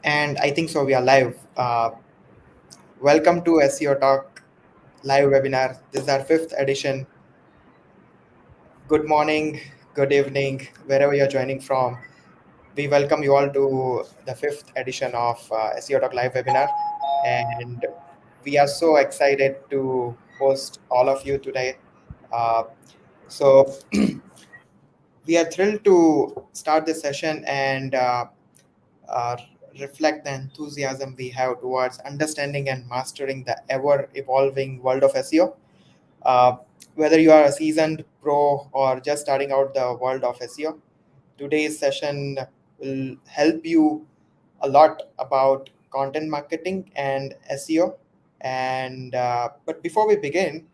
And I think so. We are live. Welcome to SEO Talk live webinar. This is our fifth edition. Good morning, good evening, wherever you're joining from. We welcome you all to the fifth edition of SEO Talk live webinar. And we are so excited to host all of you today. Uh, so, we are thrilled to start this session and uh, reflect the enthusiasm we have towards understanding and mastering the ever evolving world of SEO. Uh, Whether you are a seasoned pro or just starting out the world of SEO, today's session will help you a lot about content marketing and SEO. And but before we begin,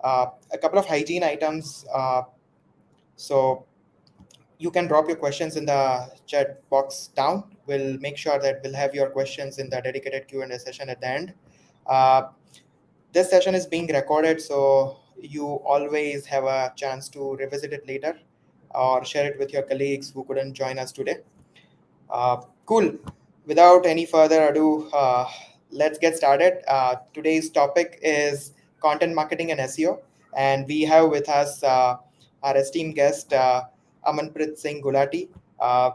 a couple of hygiene items. So you can drop your questions in the chat box down. We'll make sure that we'll have your questions in the dedicated Q&A session at the end. Uh, this session is being recorded, so you always have a chance to revisit it later or share it with your colleagues who couldn't join us today. Cool. Without any further ado, let's get started. Today's topic is content marketing and SEO, and we have with us our esteemed guest, Amanpreet Singh Gulati. Uh,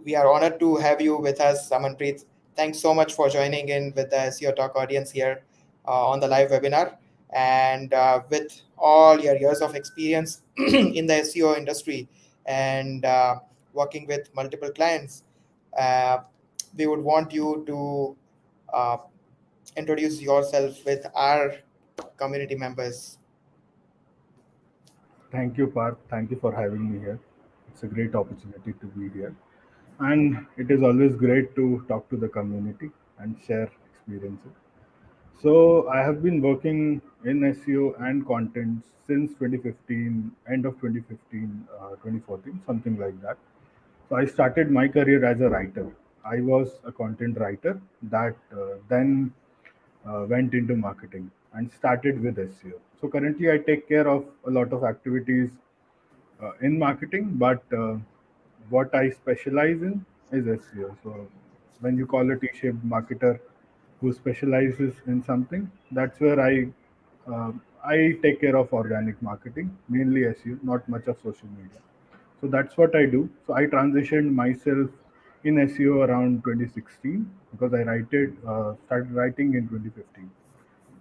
we are honored to have you with us, Amanpreet. Thanks so much for joining in with the SEO Talk audience here on the live webinar. And with all your years of experience in the SEO industry and working with multiple clients, uh, we would want you to uh, introduce yourself with our community members. Thank you, Parth. Thank you for having me here. It's a great opportunity to be here. And it is always great to talk to the community and share experiences. So, I have been working in SEO and content since 2015, end of 2015, 2014, something like that. So, I started my career as a writer. I was a content writer that then went into marketing and started with SEO. So currently, I take care of a lot of activities in marketing, but what I specialize in is SEO. So when you call a T-shaped marketer who specializes in something, that's where I take care of organic marketing, mainly SEO, not much of social media. So that's what I do. So I transitioned myself in SEO around 2016 because started writing in 2015.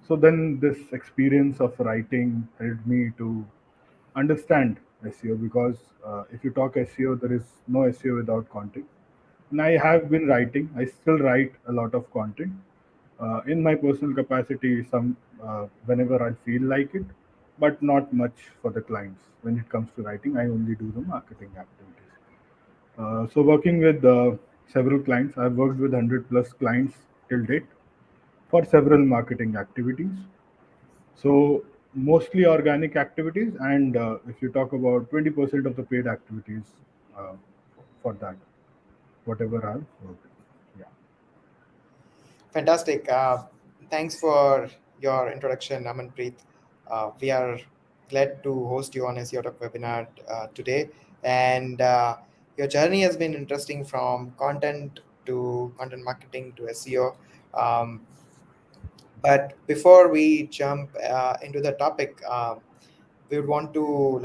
So then this experience of writing helped me to understand SEO because if you talk SEO, there is no SEO without content. And I have been writing. I still write a lot of content in my personal capacity. Whenever I feel like it, but not much for the clients. When it comes to writing, I only do the marketing activities. So working with several clients, I've worked with 100 plus clients till date for several marketing activities. So mostly organic activities, and if you talk about 20% of the paid activities uh, for that, whatever I've worked. Yeah. Fantastic. Thanks for your introduction, Amanpreet. We are glad to host you on SEO Talk webinar today. And your journey has been interesting from content to content marketing to SEO. Um, but before we jump into the topic, we would want to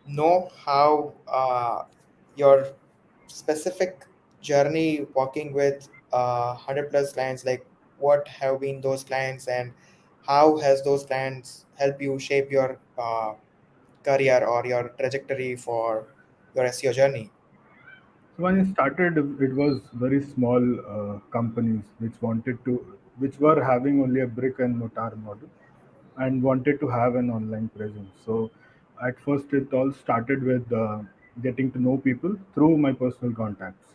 know how your specific journey working with 100 plus clients, like what have been those clients and how has those clients help you shape your career or your trajectory for your SEO journey. So when I started, it was very small companies which were having only a brick and mortar model and wanted to have an online presence. So at first, it all started with getting to know people through my personal contacts.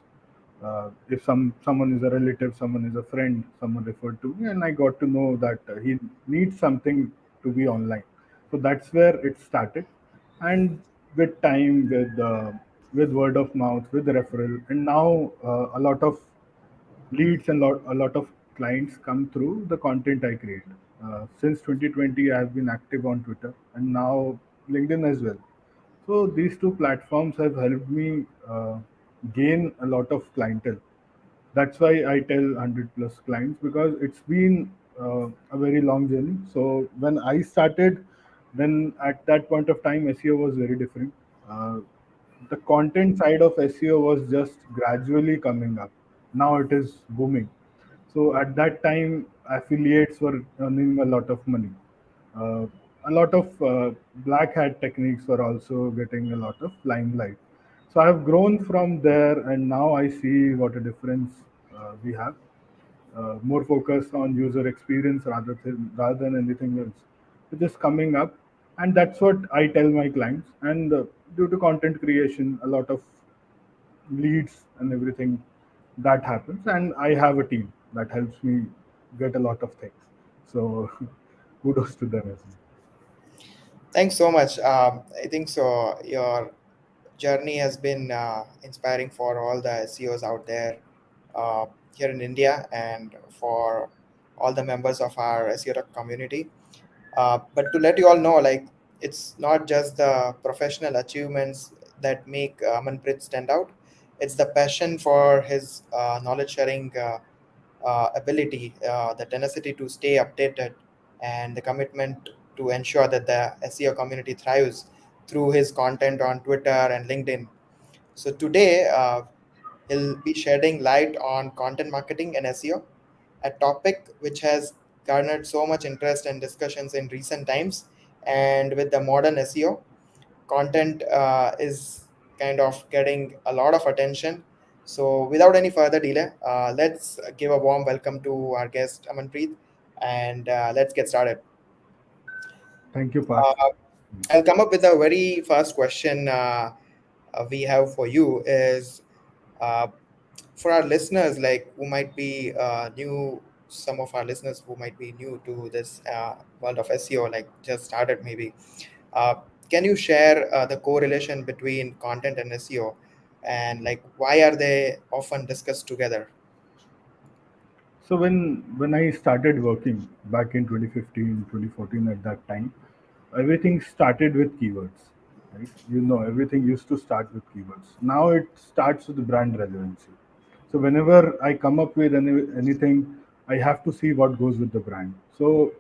If someone is a relative, someone is a friend, someone referred to me, and I got to know that he needs something to be online. So that's where it started, and with time, with word of mouth, with referral, and now a lot of leads and a lot of clients come through the content I create. Since 2020, I have been active on Twitter and now LinkedIn as well. So these two platforms have helped me gain a lot of clientele. That's why I tell 100 plus clients, because it's been a very long journey. So when I started, then at that point of time, SEO was very different. Uh, the content side of SEO was just gradually coming up. Now it is booming. So at that time, affiliates were earning a lot of money. Uh, a lot of black hat techniques were also getting a lot of limelight. So I've grown from there, and now I see what a difference we have. More focused on user experience rather than anything else, which is coming up, and that's what I tell my clients. And due to content creation, a lot of leads and everything that happens, and I have a team that helps me get a lot of things. So kudos to them as well. Thanks so much. I think so. Your journey has been inspiring for all the SEOs out there uh, here in India and for all the members of our SEO community. But to let you all know, like it's not just the professional achievements that make Amanpreet stand out. It's the passion for his knowledge sharing ability, the tenacity to stay updated, and the commitment to ensure that the SEO community thrives through his content on Twitter and LinkedIn. So today, he'll be shedding light on content marketing and SEO, a topic which has garnered so much interest and discussions in recent times. And with the modern SEO, content is kind of getting a lot of attention. So, without any further delay, let's give a warm welcome to our guest Amanpreet, and let's get started. Thank you, Parth. Uh, I'll come up with a very first question we have for you is uh, for our listeners, like who might be new, some of our listeners who might be new to this world of SEO, like just started maybe. Uh, can you share the correlation between content and SEO, and like why are they often discussed together? So when I started working back in 2015, 2014, at that time, everything started with keywords, right? Everything used to start with keywords. Now it starts with brand relevancy. So whenever I come up with anything, I have to see what goes with the brand. So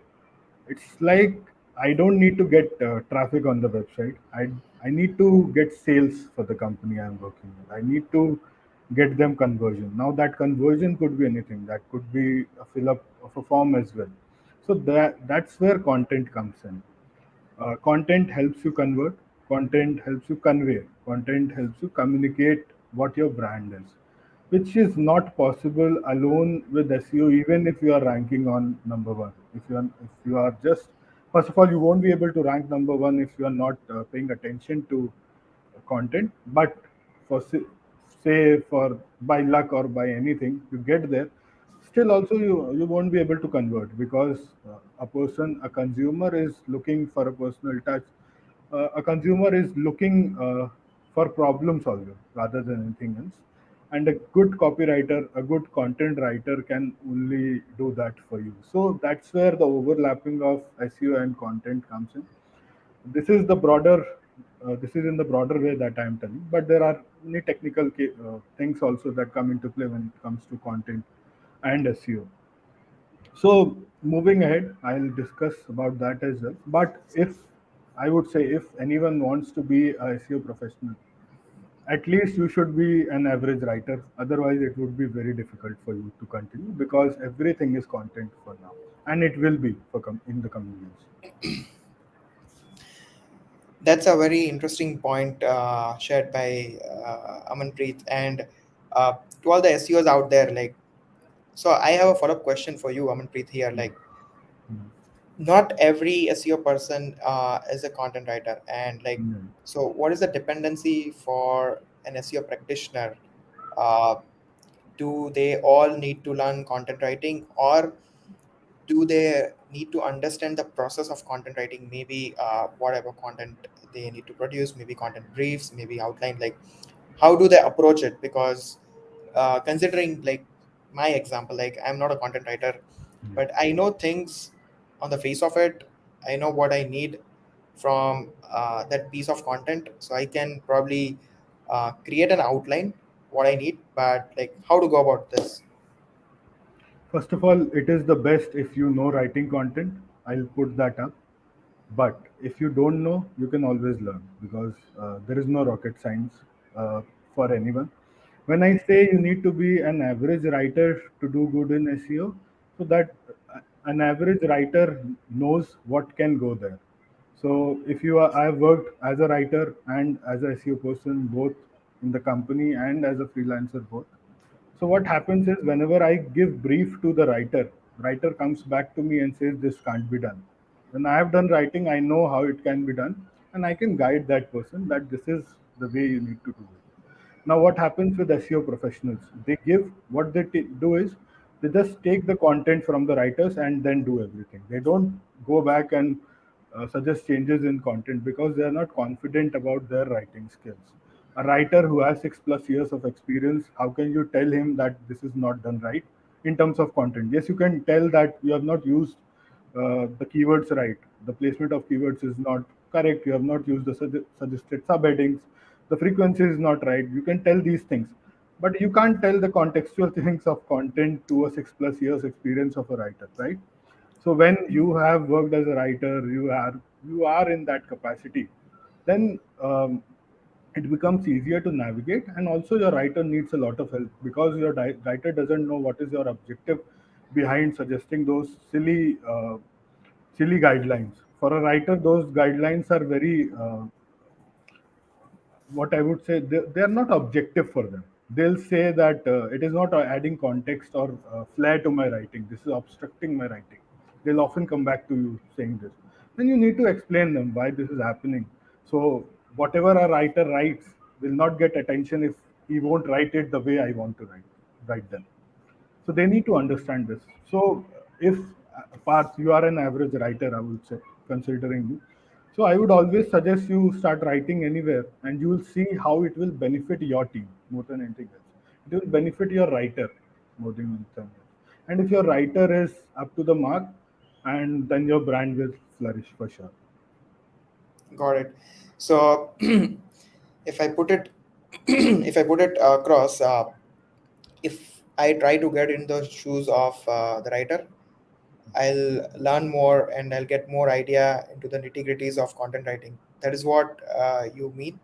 it's like I don't need to get traffic on the website. I need to get sales for the company I'm working with. I need to get them conversion. Now that conversion could be anything. That could be a fill up of a form as well. So that's where content comes in. Content helps you convert, content helps you convey, content helps you communicate what your brand is, which is not possible alone with SEO, even if you are ranking on number one. If you are just, first of all, you won't be able to rank number one if you are not paying attention to content. But for say for by luck or by anything you get there, still also you won't be able to convert, because a consumer is looking for a personal touch. A consumer is looking for problem solving rather than anything else, and a good copywriter, a good content writer can only do that for you. So that's where the overlapping of SEO and content comes in. This is in the broader way that I am telling, but there are many technical things also that come into play when it comes to content and SEO. So moving ahead, I'll discuss about that as well. But if I would say, if anyone wants to be a SEO professional, at least you should be an average writer. Otherwise it would be very difficult for you to continue, because everything is content for now, and it will be in the coming years. That's a very interesting point shared by Amanpreet. And to all the SEOs out there, like, so I have a follow up question for you, Amanpreet, here. Mm, Like, mm, not every SEO person is a content writer, and like, mm. so what is the dependency for an SEO practitioner? Uh, do they all need to learn content writing, or do they need to understand the process of content writing? Maybe whatever content they need to produce, maybe content briefs, maybe outline. Like, how do they approach it? Because considering like my example, like I'm not a content writer, Yeah. but I know things on the face of it. I know what I need from that piece of content, so I can probably create an outline what I need, but like how to go about this. First of all, it is the best if you know writing content. I'll put that up. But if you don't know, you can always learn because there is no rocket science uh, for anyone. When I say you need to be an average writer to do good in SEO, so that an average writer knows what can go there. So if you are, I have worked as a writer and as a SEO person both in the company and as a freelancer both. So what happens is whenever I give brief to the writer comes back to me and says this can't be done. When I have done writing, I know how it can be done, and I can guide that person that this is the way you need to do it. Now, what happens with SEO professionals? They give what they do is they just take the content from the writers and then do everything. They don't go back and suggest changes in content because they are not confident about their writing skills. A writer who has 6+ years of experience, how can you tell him that this is not done right in terms of content? Yes, you can tell that you have not used the keywords right. The placement of keywords is not correct. You have not used the suggested subheadings. The frequency is not right. You can tell these things, but you can't tell the contextual things of content to a 6+ years experience of a writer, right? So when you have worked as a writer, you are in that capacity, then it becomes easier to navigate, and also your writer needs a lot of help because your writer doesn't know what is your objective behind suggesting those silly guidelines. For a writer, those guidelines are very what I would say, they are not objective for them. They'll say that it is not adding context or flair to my writing. This is obstructing my writing. They'll often come back to you saying this. Then you need to explain them why this is happening. So whatever a writer writes will not get attention if he won't write it the way I want to write them. So they need to understand this. So if Parth, you are an average writer, I would say, considering you. So I would always suggest you start writing anywhere, and you will see how it will benefit your team more than anything else. It will benefit your writer more than anything else. And if your writer is up to the mark, and then your brand will flourish for sure. Got it. So if I put it if I put it across, if I try to get in the shoes of the writer, I'll learn more and I'll get more idea into the nitty gritties of content writing. That is what you mean?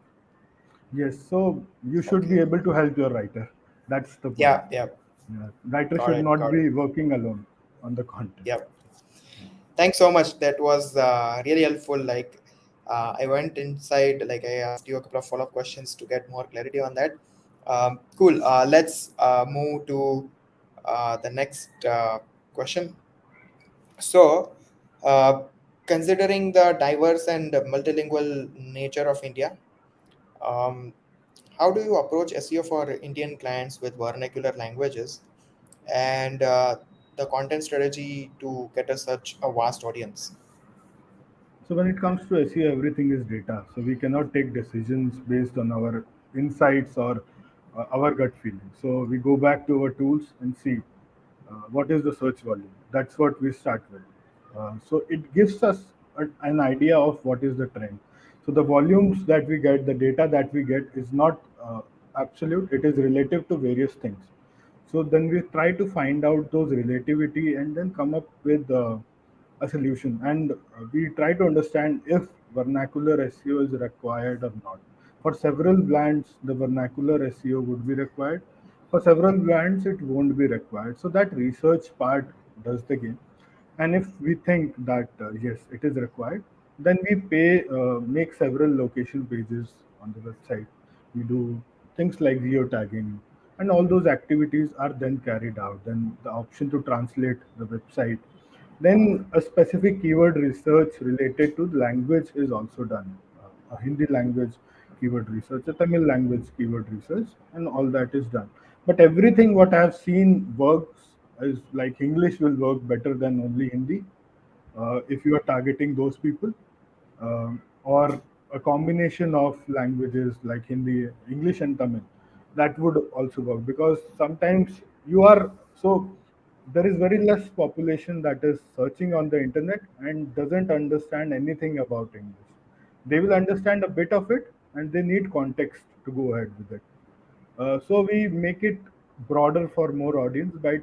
Yes, so you should be Okay. able to help your writer. That's the point. Yeah, yeah. Yeah. Writer Got should it, not got it. be working alone on the content. Yeah. Thanks so much. That was really helpful. Like, I went inside, like, I asked you a couple of follow up questions to get more clarity on that. Cool. Let's move to the next question. So, uh, considering the diverse and multilingual nature of India, um, how do you approach SEO for Indian clients with vernacular languages and the content strategy to get us such a vast audience? So when it comes to SEO, everything is data. So we cannot take decisions based on our insights or our gut feeling. So we go back to our tools and see what is the search volume. That's what we start with. So it gives us an idea of what is the trend. So the volumes that we get, the data that we get is not absolute. It is relative to various things. So then we try to find out those relativity and then come up with a solution. And we try to understand if vernacular SEO is required or not. For several brands, the vernacular SEO would be required. For several brands, it won't be required. So that research part does the game. And if we think that yes, it is required, then we make several location pages on the website. We do things like geotagging, and all those activities are then carried out. Then the option to translate the website, then a specific keyword research related to the language is also done. A Hindi language keyword research, a Tamil language keyword research, and all that is done. But everything what I have seen works is like English will work better than only Hindi if you are targeting those people, or a combination of languages like Hindi, English, and Tamil. That would also work because sometimes you are so there is very less population that is searching on the internet and doesn't understand anything about English. They will understand a bit of it and they need context to go ahead with it. So we make it broader for more audience by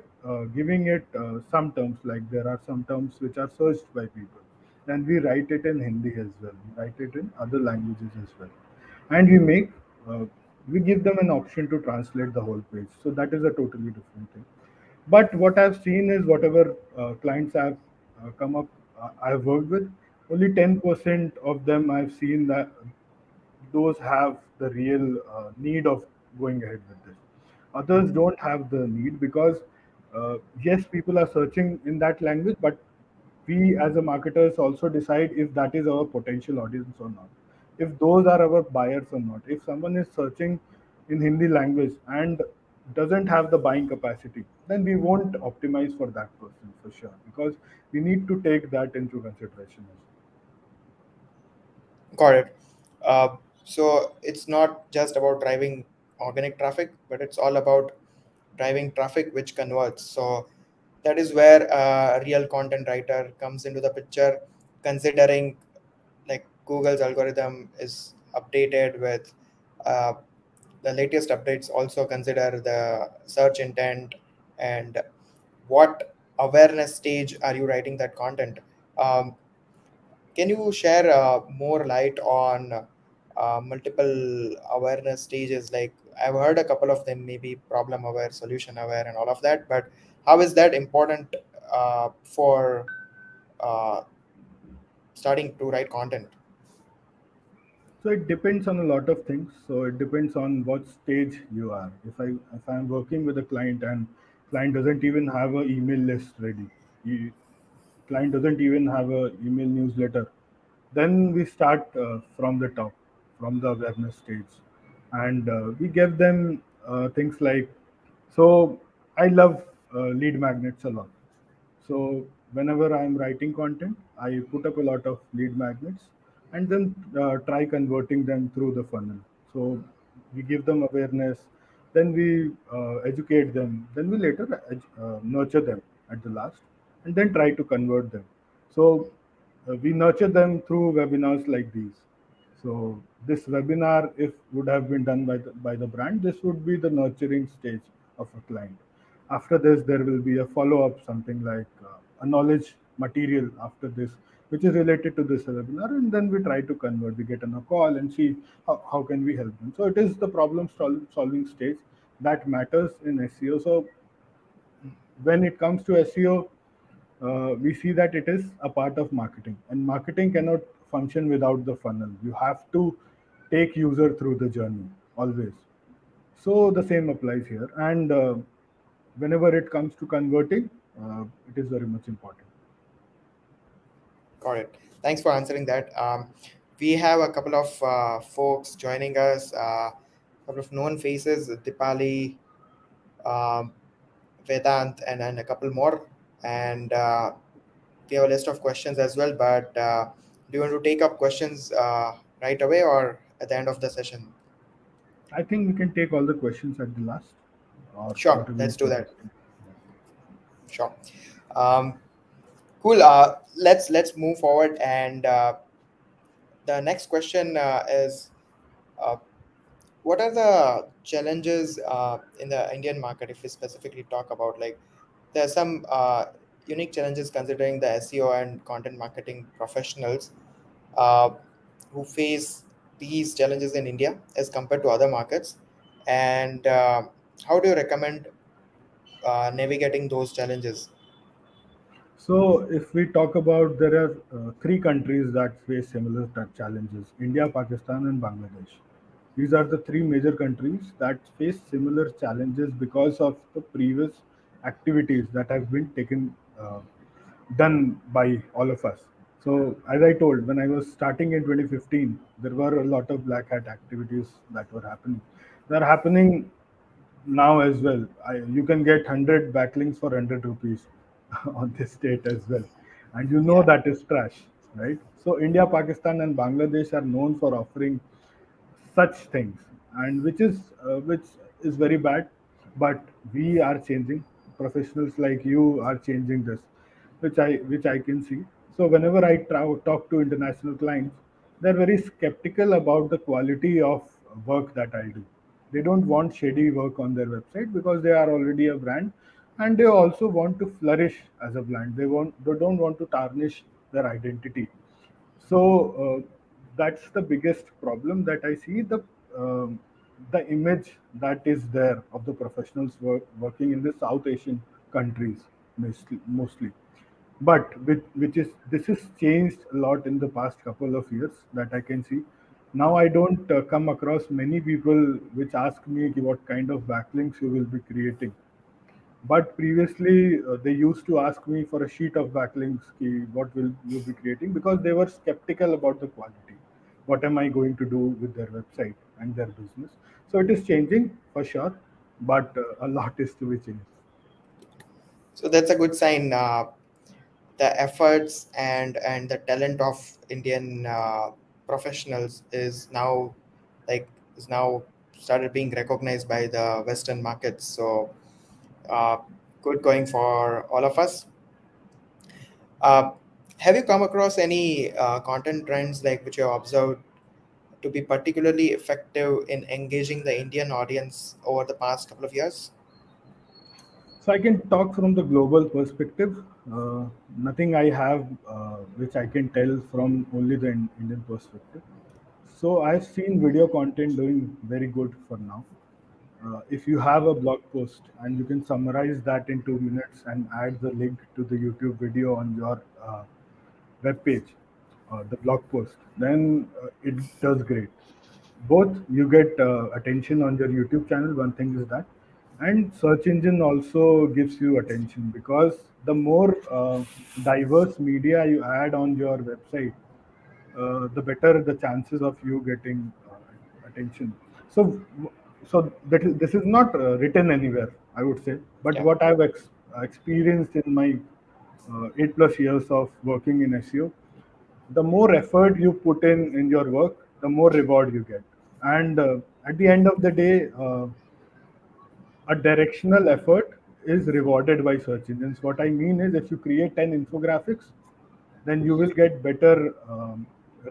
giving it some terms, like there are some terms which are searched by people, and we write it in Hindi as well. We write it in other languages as well, and uh, we give them an option to translate the whole page. So that is a totally different thing. But what I've seen is whatever clients I've come up, I've worked with, only 10% of them I've seen that those have the real need of going ahead with this. Others don't have the need because, yes, people are searching in that language, but we as a marketers also decide if that is our potential audience or not. If those are our buyers or not. If someone is searching in Hindi language and doesn't have the buying capacity, then we won't optimize for that person for sure because we need to take that into consideration as well. Got it. So it's not just about driving organic traffic, but it's all about driving traffic which converts. So that is where a real content writer comes into the picture, considering like Google's algorithm is updated with uh, the latest updates. Also consider the search intent and what awareness stage are you writing that content. Can you share more light on multiple awareness stages? Like I've heard a couple of them, maybe problem aware, solution aware, and all of that. But how is that important for uh, starting to write content? So it depends on a lot of things. So it depends on what stage you are. If I'm working with a client and client doesn't even have a email list ready, he, client doesn't even have a email newsletter, then we start from the top, from the awareness stage, and we give them things like. So I love lead magnets a lot. So whenever I'm writing content, I put up a lot of lead magnets and then try converting them through the funnel. So we give them awareness, then we educate them, then we later nurture them at the last, and then try to convert them. So we nurture them through webinars like these. So this webinar, if would have been done by the brand, this would be the nurturing stage of a client. After this, there will be a follow up, something like a knowledge material after this, which is related to this webinar, and then we try to convert. We get on a call and see how can we help them. So it is the problem solving stage that matters in SEO. So when it comes to SEO, we see that it is a part of marketing, and marketing cannot function without the funnel. You have to take user through the journey always. So the same applies here, and whenever it comes to converting, it is very much important. Got it. Thanks for answering that. We have a couple of folks joining us, a couple of known faces, Dipali, um, Vedant, and a couple more. And we have a list of questions as well. But do you want to take up questions right away or at the end of the session? I think we can take all the questions at the last, or Sure, whatever you let's do that. suggest. Yeah. Sure. Um, cool. Let's move forward. And the next question is, uh, what are the challenges in the Indian market? If we specifically talk about, like, there are some unique challenges considering the SEO and content marketing professionals uh, who face these challenges in India as compared to other markets, and how do you recommend navigating those challenges? So, if we talk about, there are three countries that face similar challenges: India, Pakistan, and Bangladesh. These are the three major countries that face similar challenges because of the previous activities that have been done by all of us. So, as I told, when I was starting in 2015, there were a lot of black hat activities that were happening. They're happening now as well. You can get 100 backlinks for 100 rupees on this state as well, and you know Yeah, that is trash, right? So India, Pakistan, and Bangladesh are known for offering such things, and which is very bad. But we are changing. Professionals like you are changing this, which I can see. So whenever I talk to international clients, they're very skeptical about the quality of work that I do. They don't want shady work on their website because they are already a brand, and they also want to flourish as a brand. They don't want to tarnish their identity. So that's the biggest problem that I see. Um the image that is there of the professionals working in the South Asian countries mostly. But which is this is changed a lot in the past couple of years that I can see. Now I don't come across many people which ask me कि what kind of backlinks you will be creating. But previously, they used to ask me for a sheet of backlinks, ki, what will you be creating? Because they were skeptical about the quality. What am I going to do with their website and their business? So it is changing for sure, but a lot is to be changed. So that's a good sign. The efforts and the talent of Indian professionals like is now started being recognized by the Western markets. So uh, good going for all of us. Uh, have you come across any content trends like which you have observed to be particularly effective in engaging the Indian audience over the past couple of years? So I can talk from the global perspective. Nothing I have which I can tell from only the Indian perspective. So I've seen video content doing very good for now. If you have a blog post and you can summarize that in 2 minutes and add the link to the YouTube video on your web page, the blog post, then it does great. Both you get attention on your YouTube channel, one thing is that, and search engine also gives you attention because the more diverse media you add on your website, the better the chances of you getting attention. So, this is not written anywhere, I would say. But Yeah. what I've experienced in my 8+ years of working in SEO, the more effort you put in your work, the more reward you get. And at the end of the day, a directional effort is rewarded by search engines. What I mean is, if you create 10 infographics, then you will get better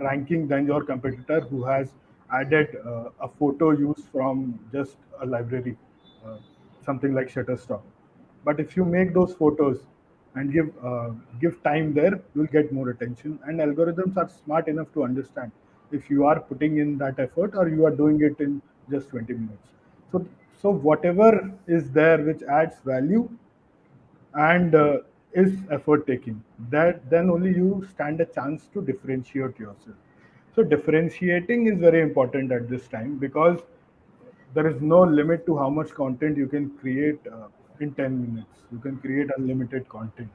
ranking than your competitor who has added a photo used from just a library, uh, something like Shutterstock. But if you make those photos and give time there, you'll get more attention. And algorithms are smart enough to understand if you are putting in that effort or you are doing it in just 20 minutes. So, so whatever is there which adds value and is effort taking, that then only you stand a chance to differentiate yourself. So differentiating is very important at this time because there is no limit to how much content you can create in 10 minutes. You can create unlimited content,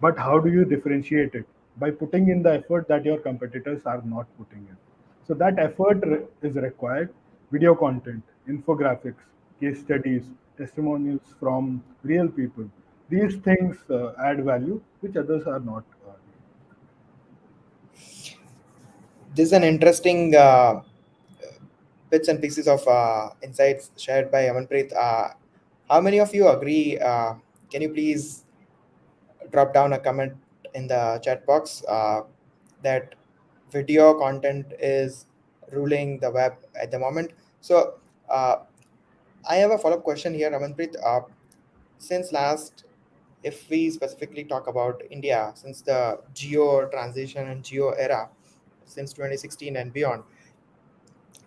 but how do you differentiate it? By putting in the effort that your competitors are not putting in. So that effort is required. Video content, infographics, case studies, testimonials from real people. These things add value, which others are not. This is an interesting bits and pieces of insights shared by Amanpreet. How many of you agree? Can you please drop down a comment in the chat box that video content is ruling the web at the moment? So uh, I have a follow-up question here, Amanpreet. Since last, if we specifically talk about India, since the geo transition and geo era, since 2016 and beyond,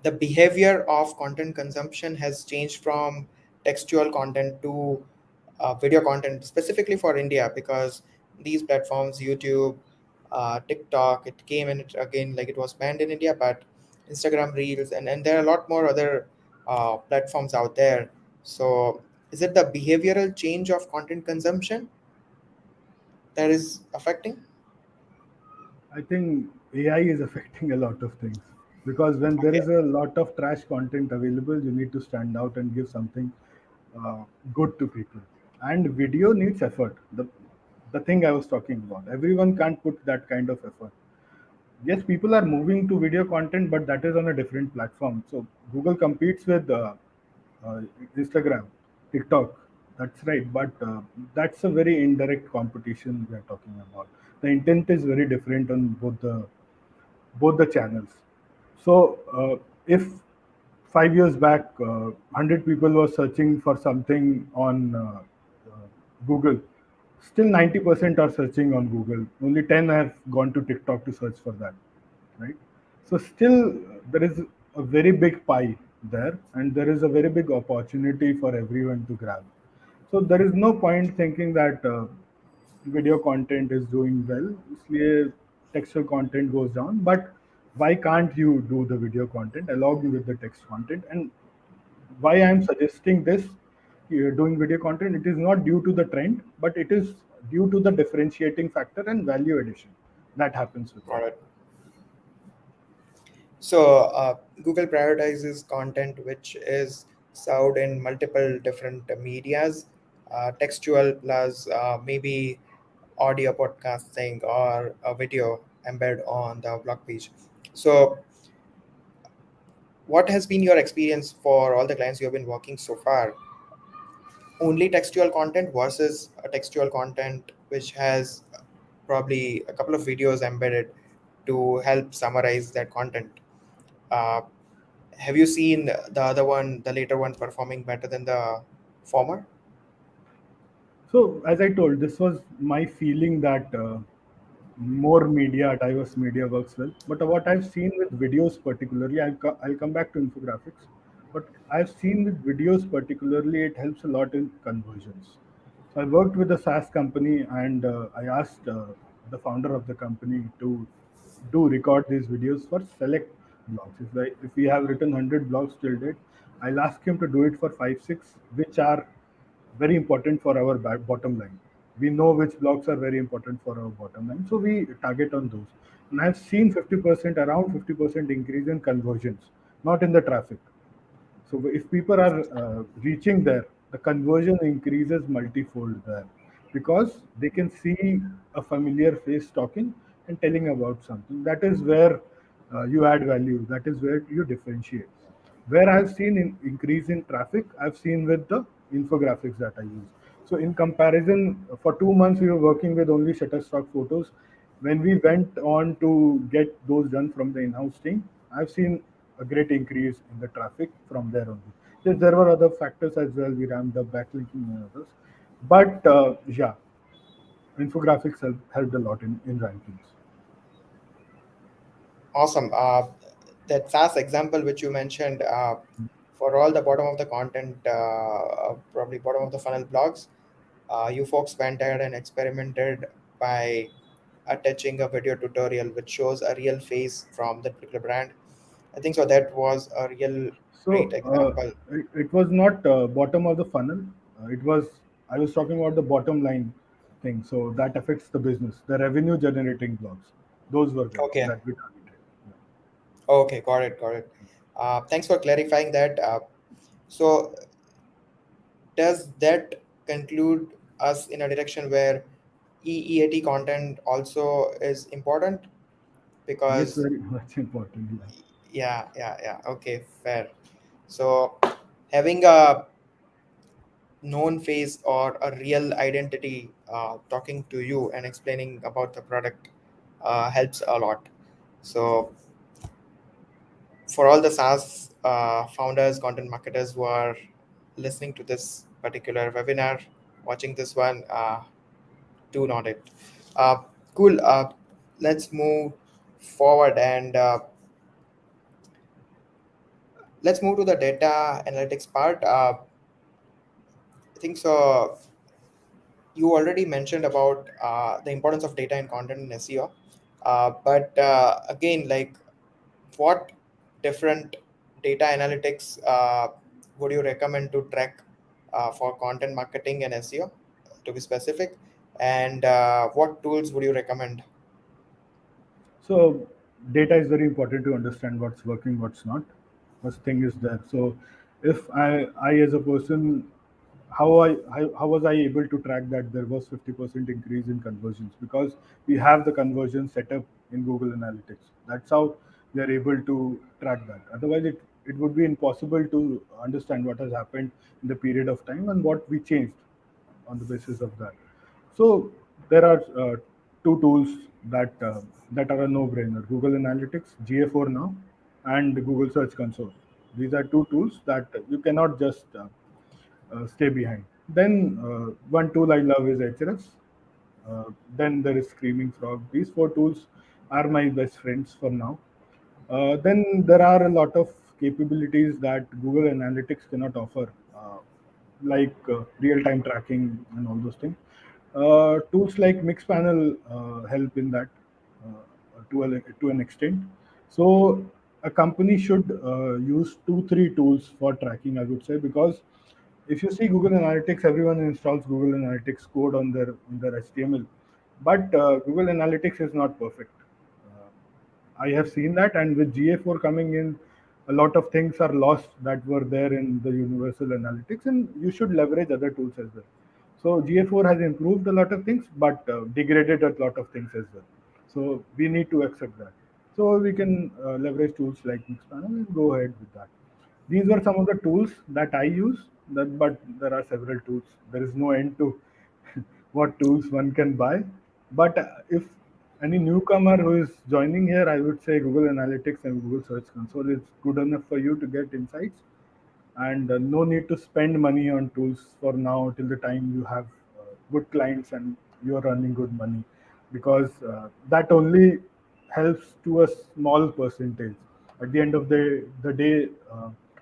the behavior of content consumption has changed from textual content to video content, specifically for India, because these platforms, YouTube, TikTok, it came and it again, like it was banned in India, but Instagram Reels, and there are a lot more other platforms out there. So, is it the behavioral change of content consumption that is affecting? I think AI is affecting a lot of things because when there Okay. is a lot of trash content available, you need to stand out and give something uh, good to people. And video needs effort. The thing I was talking about, everyone can't put that kind of effort. Yes, people are moving to video content, but that is on a different platform. So Google competes with uh, Instagram, TikTok. That's right, but that's a very indirect competition we are talking about. The intent is very different on both the channels. So if 5 years back, 100 people were searching for something on Google. Still 90% are searching on Google. Only 10 have gone to TikTok to search for that, right? So still there is a very big pie there, and there is a very big opportunity for everyone to grab. So there is no point thinking that video content is doing well, इसलिए textual content goes down. But why can't you do the video content along with the text content? And why I'm suggesting this, doing video content, it is not due to the trend, but it is due to the differentiating factor and value addition that happens with it. Got it. So Google prioritizes content which is served in multiple different medias, textual plus maybe audio podcasting or a video embed on the blog page. So, what has been your experience for all the clients you have been working so far? Only textual content versus a textual content which has probably a couple of videos embedded to help summarize that content. Uh, have you seen the other one, the later one, performing better than the former? So, as I told, this was my feeling that more media, diverse media works well. But what I've seen with videos particularly, I'll come back to infographics, but I've seen with videos particularly, it helps a lot in conversions. So I worked with a SaaS company, and I asked the founder of the company to do record these videos for select blogs. If we have written 100 blogs till date, I'll ask him to do it for 5, 6, which are very important for our bottom line. We know which blocks are very important for our bottom line, so we target on those. And I've seen 50%, around 50% increase in conversions, not in the traffic. So if people are reaching there, the conversion increases multifold there, because they can see a familiar face talking and telling about something. That is where you add value. That is where you differentiate. Where I've seen increase in traffic, I've seen with the infographics that I use. So in comparison, for 2 months we were working with only Shutterstock photos. When we went on to get those done from the in-house team, I've seen a great increase in the traffic from there only. Yes, there were other factors as well. We ramped up backlinking and others, but yeah, infographics helped a lot in rankings. Awesome. That SaaS example which you mentioned, for all the bottom of the content, probably bottom of the funnel blogs, you folks went ahead and experimented by attaching a video tutorial which shows a real face from that particular brand. I think so. That was a real great So example. it was not bottom of the funnel. It was, I was talking about the bottom line thing. So that affects the business, the revenue generating blogs. Those were there Okay. that we targeted. Yeah. Okay. Got it. Got it. Thanks for clarifying that. So, does that conclude us in a direction where EEAT content also is important? Yes, Because very much important. Yeah. yeah. Okay, fair. So, having a known face or a real identity talking to you and explaining about the product helps a lot. So, for all the SaaS founders, content marketers who are listening to this particular webinar, watching this one, do not it. Uh, cool. Let's move forward and let's move to the data analytics part. I think so. You already mentioned about the importance of data and content in SEO, but again, like what different data analytics would you recommend to track for content marketing and SEO, to be specific, and what tools would you recommend? So data is very important to understand what's working, what's not. First thing is there. So if I as a person, how was I able to track that there was 50% increase in conversions? Because we have the conversion set up in Google Analytics. That's how we are able to track that. Otherwise, it would be impossible to understand what has happened in the period of time and what we changed on the basis of that. So there are two tools that are a no-brainer: Google Analytics, GA4 now, and Google Search Console. These are two tools that you cannot just stay behind. Then one tool I love is HRS. Then there is Screaming Frog. These four tools are my best friends for now. Then there are a lot of capabilities that Google Analytics cannot offer, like real-time tracking and all those things. Tools like Mixpanel help in that to an extent. So a company should use two, three tools for tracking, I would say, because if you see Google Analytics, everyone installs Google Analytics code on their HTML, but Google Analytics is not perfect. I have seen that, and with GA4 coming in, a lot of things are lost that were there in the Universal Analytics, and you should leverage other tools as well. So GA4 has improved a lot of things, but degraded a lot of things as well. So we need to accept that. So we can leverage tools like Mixpanel and go ahead with that. These were some of the tools that I use, but there are several tools. There is no end to what tools one can buy. But if any newcomer who is joining here, I would say Google Analytics and Google Search Console is good enough for you to get insights, and no need to spend money on tools for now till the time you have good clients and you are earning good money, because that only helps to a small percentage. At the end of the day,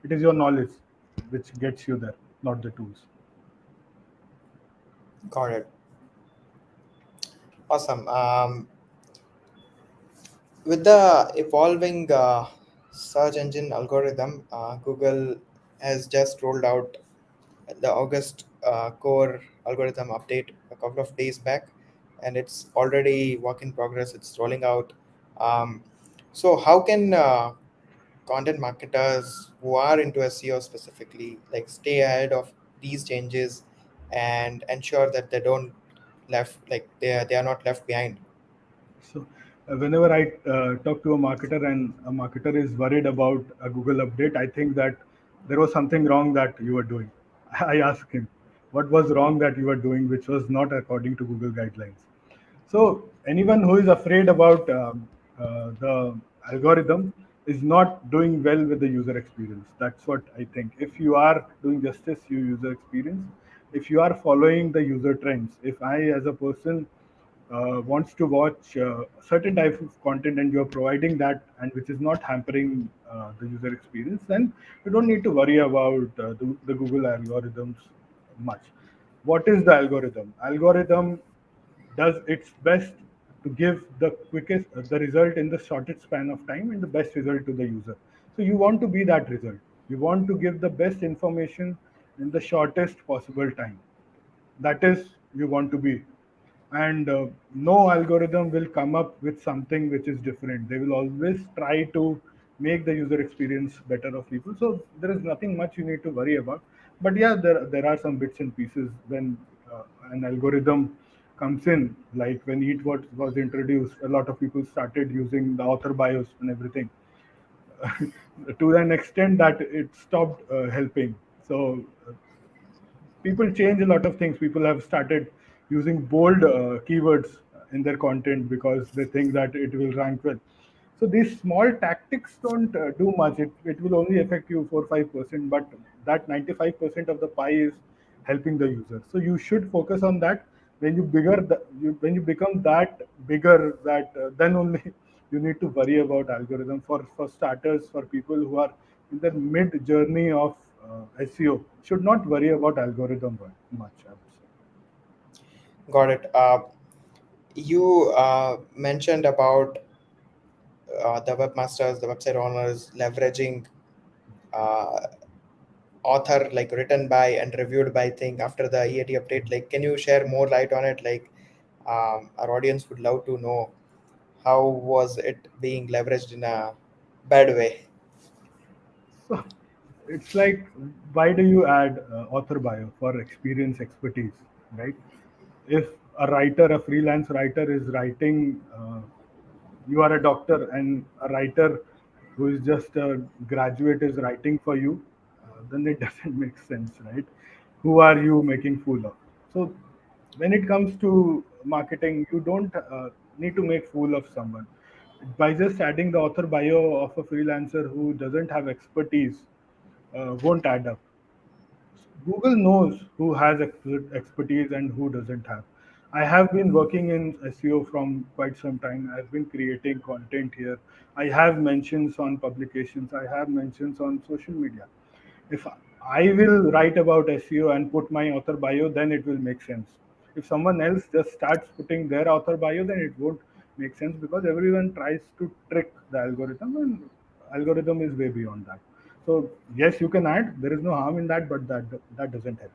it is your knowledge which gets you there, not the tools. Got it. Awesome. With the evolving search engine algorithm, Google has just rolled out the August core algorithm update a couple of days back, and it's already work in progress. It's rolling out. Um, so, how can content marketers who are into SEO specifically like stay ahead of these changes and ensure that they don't left like they are not left behind? So, whenever I talk to a marketer and a marketer is worried about a Google update, I think that there was something wrong that you were doing. I ask him, what was wrong that you were doing, which was not according to Google guidelines? So, anyone who is afraid about the algorithm is not doing well with the user experience. That's what I think. If you are doing justice to user experience, if you are following the user trends, if I, as a person, wants to watch certain type of content and you're providing that and which is not hampering the user experience, then you don't need to worry about the Google algorithms much. What is the algorithm? Algorithm does its best to give the quickest the result in the shortest span of time and the best result to the user. So you want to be that result. You want to give the best information in the shortest possible time. That is, you want to be. And no algorithm will come up with something which is different. They will always try to make the user experience better of people. So there is nothing much you need to worry about. But yeah, there are some bits and pieces when an algorithm comes in, like when Eat What was introduced, a lot of people started using the author bios and everything to an extent that it stopped helping. So people change a lot of things. People have started using bold keywords in their content because they think that it will rank well. So these small tactics don't do much. It will only affect you 4 5%, but that 95% of the pie is helping the user. So you should focus on that. When you become that bigger, that then only you need to worry about algorithm. For starters, for people who are in the mid journey of SEO, should not worry about algorithm much, I would say. Got it. You mentioned about the webmasters, the website owners leveraging uh, author like written by and reviewed by thing after the EAT update. Like, can you share more light on it? Like, our audience would love to know how was it being leveraged in a bad way. So it's like, why do you add author bio for experience, expertise, right? If a writer, a freelance writer, is writing, you are a doctor, and a writer who is just a graduate is writing for you, then it doesn't make sense, right? Who are you making fool of? So when it comes to marketing, you don't need to make fool of someone by just adding the author bio of a freelancer who doesn't have expertise. won't add up. Google knows who has expertise and who doesn't have. I have been working in SEO from quite some time. I've been creating content here. I have mentions on publications. I have mentions on social media. If I will write about SEO and put my author bio, then it will make sense. If someone else just starts putting their author bio, then it won't make sense because everyone tries to trick the algorithm, and algorithm is way beyond that. So yes, you can add. There is no harm in that, but that doesn't help.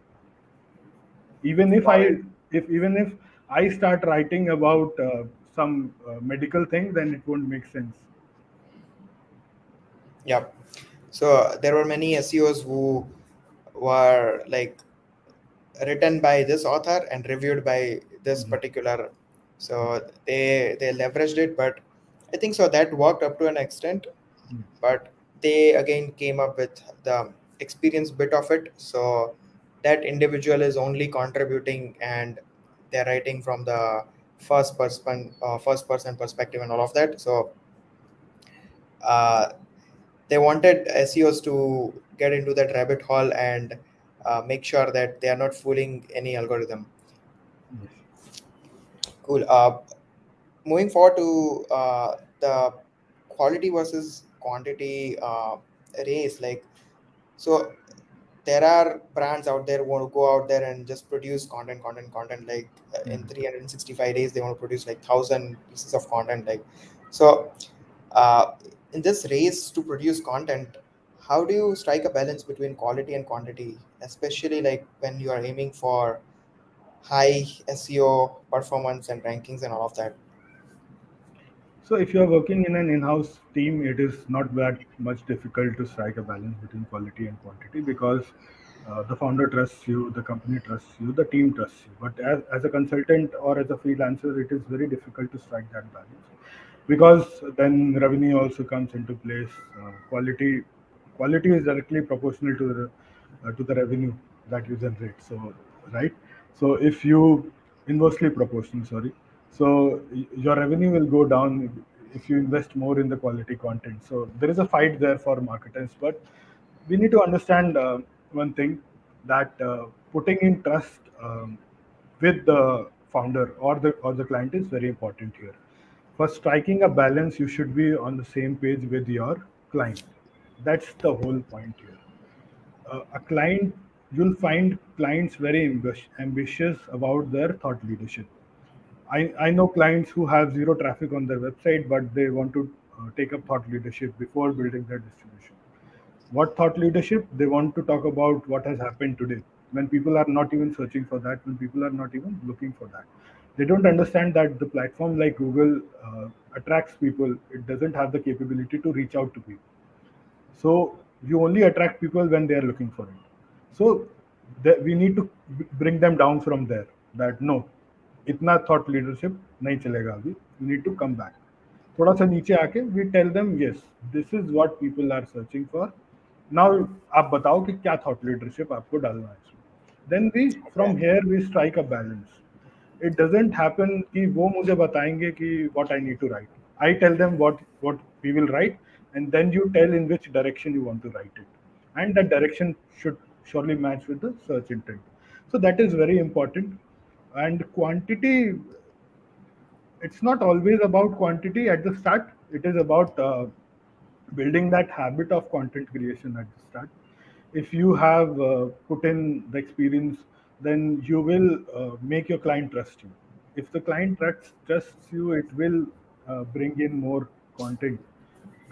Even if Got it. even if I start writing about some medical thing, then it won't make sense. Yep. So there were many SEOs who were like written by this author and reviewed by this Yes, particular. yes, So they leveraged it, but I think so that worked up to an extent. yes, But they again came up with the experience bit of it. So that individual is only contributing, and they're writing from the first person perspective and all of that. So uh, they wanted SEOs to get into that rabbit hole and make sure that they are not fooling any algorithm. yes. Cool. Moving forward to the quality versus quantity race, like, so there are brands out there who want to go out there and just produce content, like in Mhm. 365 days they want to produce like 1,000 pieces of content, like. So uh, in this race to produce content, how do you strike a balance between quality and quantity, especially like when you are aiming for high SEO performance and rankings and all of that? So if you are working in an in-house team, it is not that much difficult to strike a balance between quality and quantity because the founder trusts you, the company trusts you, the team trusts you. But as a consultant or as a freelancer, it is very difficult to strike that balance because then revenue also comes into place. Quality is directly proportional to the revenue that you generate. So right. So if you inversely proportional, sorry. So your revenue will go down if you invest more in the quality content. So there is a fight there for marketers, but we need to understand one thing that putting in trust with the founder or the client is very important here. For striking a balance, you should be on the same page with your client. That's the whole point here. A client, you'll find clients very ambitious about their thought leadership. I know clients who have zero traffic on their website, but they want to take up thought leadership before building their distribution. What thought leadership? They want to talk about what has happened today when people are not even searching for that, when people are not even looking for that. They don't understand that the platform like Google attracts people. It doesn't have the capability to reach out to people. So you only attract people when they are looking for it. So we need to bring them down from there. That no, इतना thought leadership नहीं चलेगा अभी. You need to come back. थोड़ा सा नीचे आके we tell them yes, this is what people are searching for. Now आप बताओ कि क्या thought leadership आपको डालना है इसमें. Then we Okay. from here we strike a balance. It doesn't happen कि वो मुझे बताएंगे कि what I need to write. I tell them what we will write, and then you tell in which direction you want to write it, and that direction should surely match with the search intent. So that is very important. And quantity, it's not always about quantity at the start. It is about building that habit of content creation at the start. If you have put in the experience, then you will make your client trust you. If the client trusts you, it will bring in more content.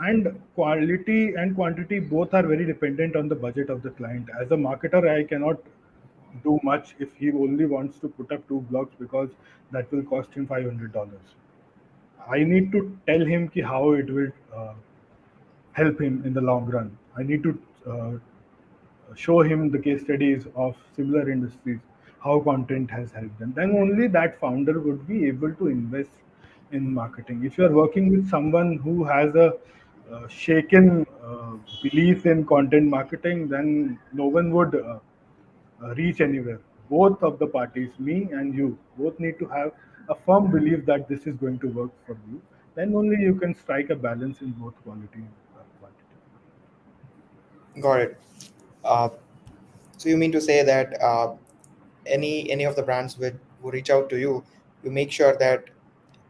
And quality and quantity both are very dependent on the budget of the client. As a marketer, I cannot do much if he only wants to put up two blogs because that will cost him $500. I need to tell him ki how it will help him in the long run. I need to show him the case studies of similar industries, how content has helped them. Then only that founder would be able to invest in marketing. If you are working with someone who has a shaken belief in content marketing, then no one would reach anywhere. Both of the parties, me and you, both need to have a firm belief that this is going to work for you. Then only you can strike a balance in both quality and quantity. Got it. Uh, so you mean to say that any of the brands who reach out to you, you make sure that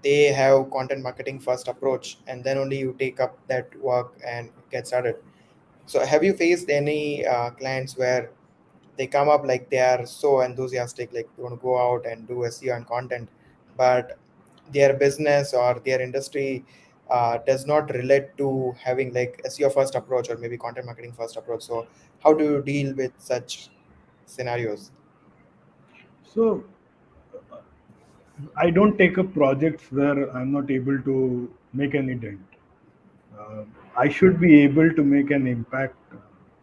they have content marketing first approach, and then only you take up that work and get started. So have you faced any clients where they come up like they are so enthusiastic, like they want to go out and do SEO and content, but their business or their industry does not relate to having like SEO first approach or maybe content marketing first approach? So how do you deal with such scenarios? So I don't take up projects where I'm not able to make any dent. uh, I should be able to make an impact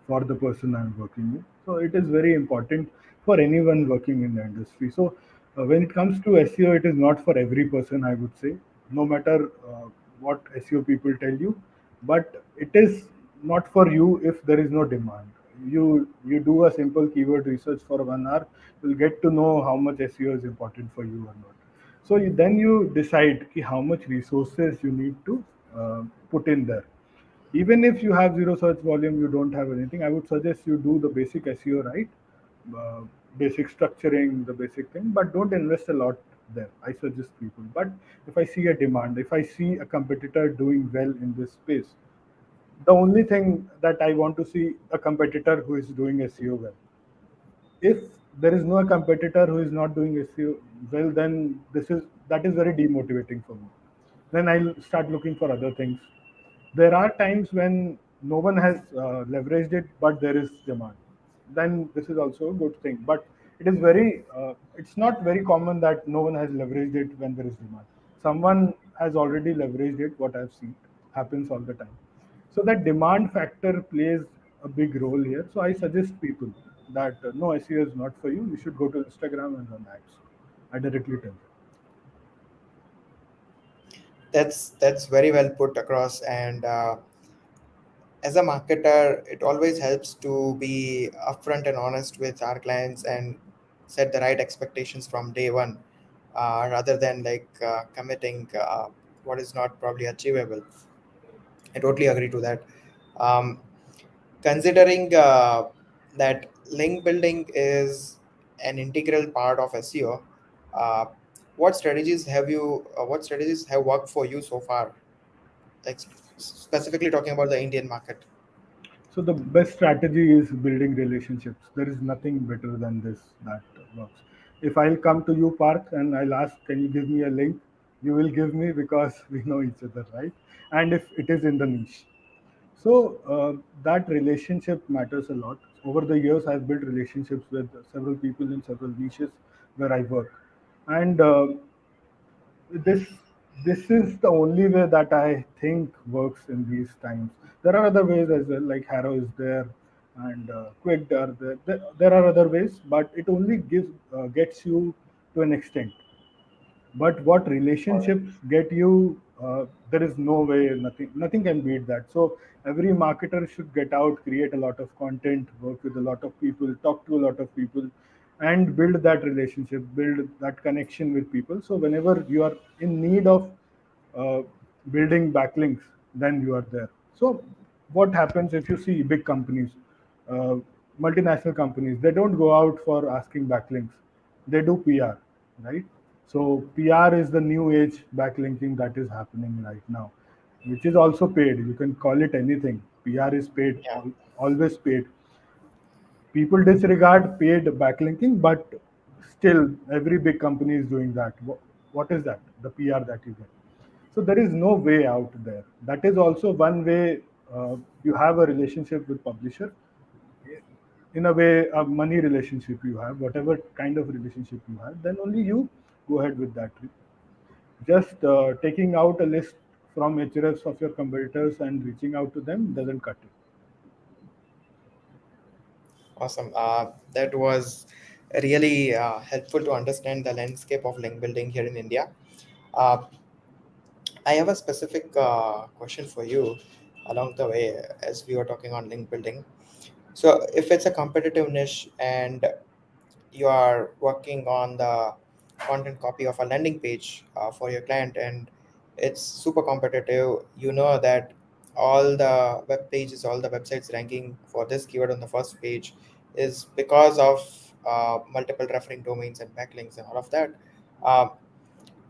for the person I'm working with. So it is very important for anyone working in the industry. So when it comes to SEO, it is not for every person, I would say, no matter what SEO people tell you, but it is not for you if there is no demand. You do a simple keyword research for 1 hour, you'll get to know how much SEO is important for you or not. So then you decide ki how much resources you need to put in there. Even if you have zero search volume, you don't have anything, I would suggest you do the basic SEO right, uh, basic structuring, the basic thing, but don't invest a lot there. I suggest people. But if I see a demand, if I see a competitor doing well in this space, the only thing that I want to see a competitor who is doing SEO well. If there is no competitor who is not doing SEO well, then that is very demotivating for me. Then I'll start looking for other things. There are times when no one has leveraged it, but there is demand. Then this is also a good thing. But it's not very common that no one has leveraged it when there is demand. Someone has already leveraged it. What I've seen happens all the time. So that demand factor plays a big role here. So I suggest people that no, SEO is not for you. You should go to Instagram and run ads. I directly tell them. That's very well put across. And as a marketer, it always helps to be upfront and honest with our clients and set the right expectations from day one, rather than like committing what is not probably achievable. I totally agree to that. Um, Considering that link building is an integral part of SEO, uh, what strategies have worked for you so far? Like specifically talking about the Indian market. So the best strategy is building relationships. There is nothing better than this that works. If I'll come to you, Parth, and I'll ask, can you give me a link? You will give me because we know each other, right? And if it is in the niche. So that relationship matters a lot. Over the years, I've built relationships with several people in several niches where I work. And this this is the only way that I think works in these times. There are other ways as well, like Harrow is there, and Quick are there. There are other ways, but it only gets you to an extent. But what All right. relationships get you, there is no way, nothing can beat that. So every marketer should get out, create a lot of content, work with a lot of people, talk to a lot of people, and build that relationship, build that connection with people. So whenever you are in need of uh, building backlinks, then you are there. So what happens if you see big companies, uh, multinational companies, they don't go out for asking backlinks, they do PR, right? So PR is the new age backlinking that is happening right now, which is also paid. You can call it anything. PR is paid, Yeah. always paid. People disregard paid backlinking, but still every big company is doing that. What is that? The PR that you get. So there is no way out there. That is also one way. You have a relationship with publisher, in a way a money relationship you have, whatever kind of relationship you have, then only you go ahead with that. Just taking out a list from hrefs of your competitors and reaching out to them doesn't cut it. Awesome. That was really helpful to understand the landscape of link building here in India. Uh, I have a specific question for you along the way as we were talking on link building. So, if it's a competitive niche and you are working on the content copy of a landing page for your client, and it's super competitive, you know that all the web pages, all the websites ranking for this keyword on the first page is because of multiple referring domains and backlinks and all of that. Um,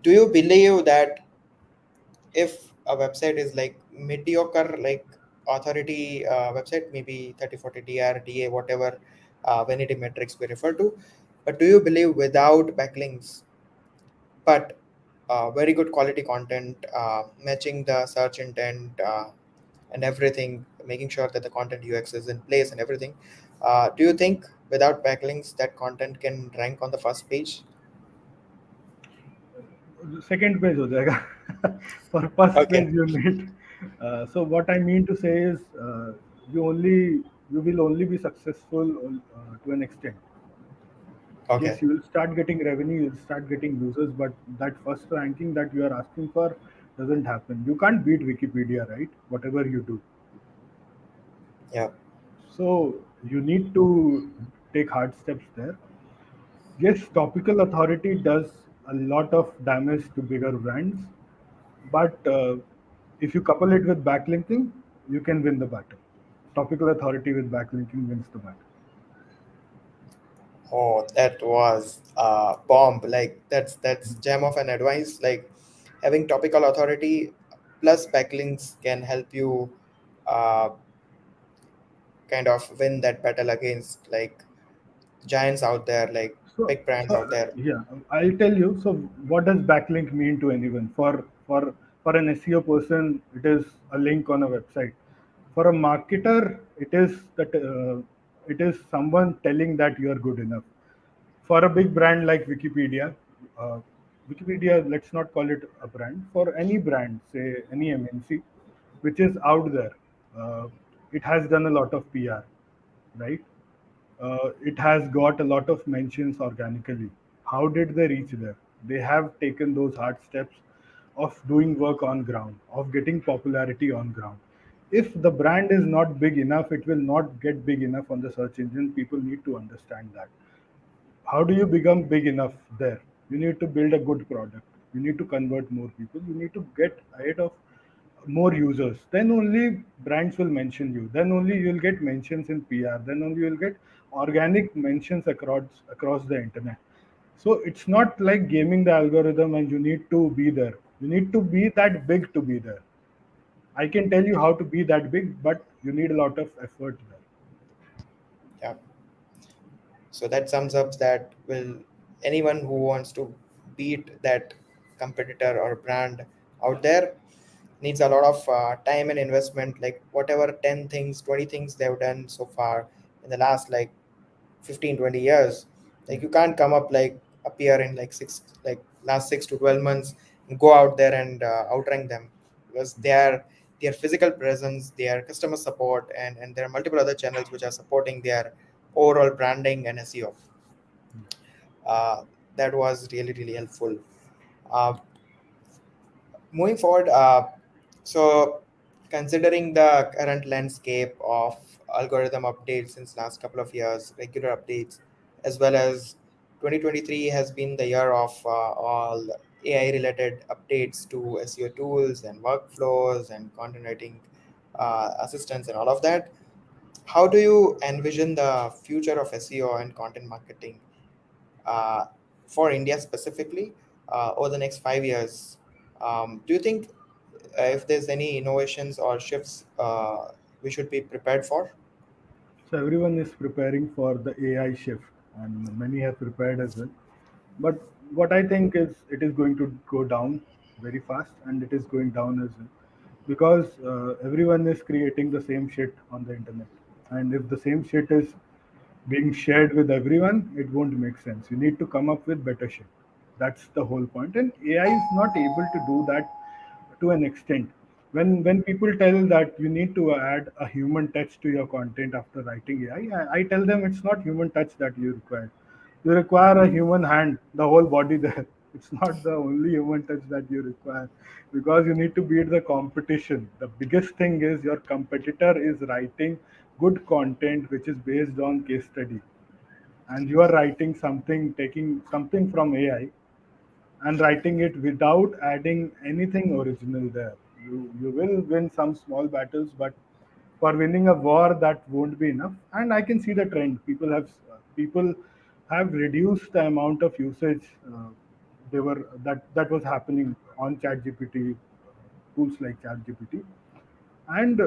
do you believe that if a website is like mediocre, like authority website, maybe 30, 40 DR, DA, whatever vanity metrics we refer to, but do you believe without backlinks, but very good quality content, matching the search intent and everything, making sure that the content UX is in place and everything, do you think without backlinks that content can rank on the first page? Second page हो जाएगा. For first Okay. page you need. So what I mean to say is, you only you will only be successful to an extent. Okay. Yes, you will start getting revenue, you will start getting users, but that first ranking that you are asking for doesn't happen. You can't beat Wikipedia, right? Whatever you do. Yeah. So you need to take hard steps there. Yes, topical authority does a lot of damage to bigger brands, but if you couple it with backlinking, you can win the battle. Topical authority with backlinking wins the battle. Oh, that was bomb. Like that's gem of an advice. Like having topical authority plus backlinks can help you uh, kind of win that battle against like giants out there, like So, big brands so out there. yeah, I'll tell you. So, what does backlink mean to anyone? For an SEO person, it is a link on a website. For a marketer, it is someone telling that you are good enough. For a big brand like Wikipedia, uh, Wikipedia, let's not call it a brand. For any brand, say any MNC, which is out there, uh, it has done a lot of PR, right? It has got a lot of mentions organically. How did they reach there? They have taken those hard steps of doing work on ground, of getting popularity on ground. If the brand is not big enough, it will not get big enough on the search engine. People need to understand that. How do you become big enough there? You need to build a good product. You need to convert more people. You need to get ahead of more users. Then only brands will mention you. Then only you'll get mentions in PR. Then only you'll get organic mentions across the internet. So it's not like gaming the algorithm and you need to be there. You need to be that big to be there. I can tell you how to be that big, but you need a lot of effort there. Yeah. So that sums up that will anyone who wants to beat that competitor or brand out there needs a lot of time and investment, like whatever 10 things, 20 things they've done so far in the last like 15, 20 years. Like you can't come up like appear in like last 6 to 12 months and go out there and outrank them, because their physical presence, their customer support, and there are multiple other channels which are supporting their overall branding and SEO. uh, that was really really helpful. uh, Moving forward, so considering the current landscape of algorithm updates since last couple of years, regular updates, as well as 2023 has been the year of all AI related updates to SEO tools and workflows and content writing assistance and all of that. How do you envision the future of SEO and content marketing uh, for India specifically over the next 5 years? Do you think if there's any innovations or shifts we should be prepared for? So everyone is preparing for the AI shift, and many have prepared as well. But what I think is it is going to go down very fast, and it is going down as well because everyone is creating the same shit on the internet, and if the same shit is being shared with everyone, it won't make sense. You need to come up with better shit. That's the whole point, and AI is not able to do that to an extent. When people tell that you need to add a human touch to your content after writing AI, I tell them it's not human touch that you require. You require a human hand, the whole body there. It's not the only human touch that you require because you need to beat the competition. The biggest thing is your competitor is writing good content which is based on case study, and you are writing something, taking something from AI and writing it without adding anything original there. You will win some small battles, but for winning a war, that won't be enough. And I can see the trend. People have reduced the amount of usage they were that was happening on ChatGPT, tools like ChatGPT, and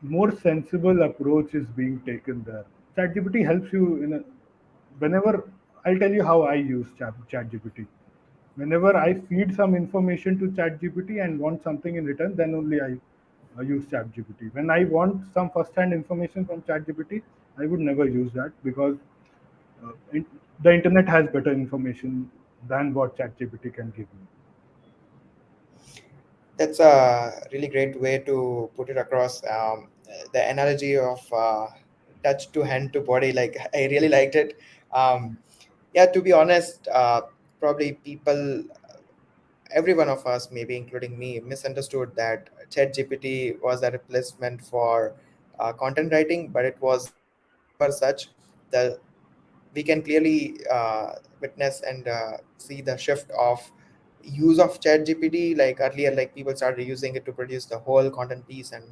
more sensible approach is being taken there. ChatGPT helps you whenever. I'll tell you how I use ChatGPT. Whenever I feed some information to ChatGPT and want something in return, then only I use ChatGPT. When I want some first-hand information from ChatGPT, I would never use that because uh, in, the internet has better information than what ChatGPT can give me. That's a really great way to put it across. The analogy of touch to hand to body, like I really liked it. Um, yeah, to be honest, probably people, every one of us, maybe including me, misunderstood that ChatGPT was a replacement for content writing, but it was never such. The We can clearly witness and see the shift of use of chat gpt. Like earlier, like people started using it to produce the whole content piece and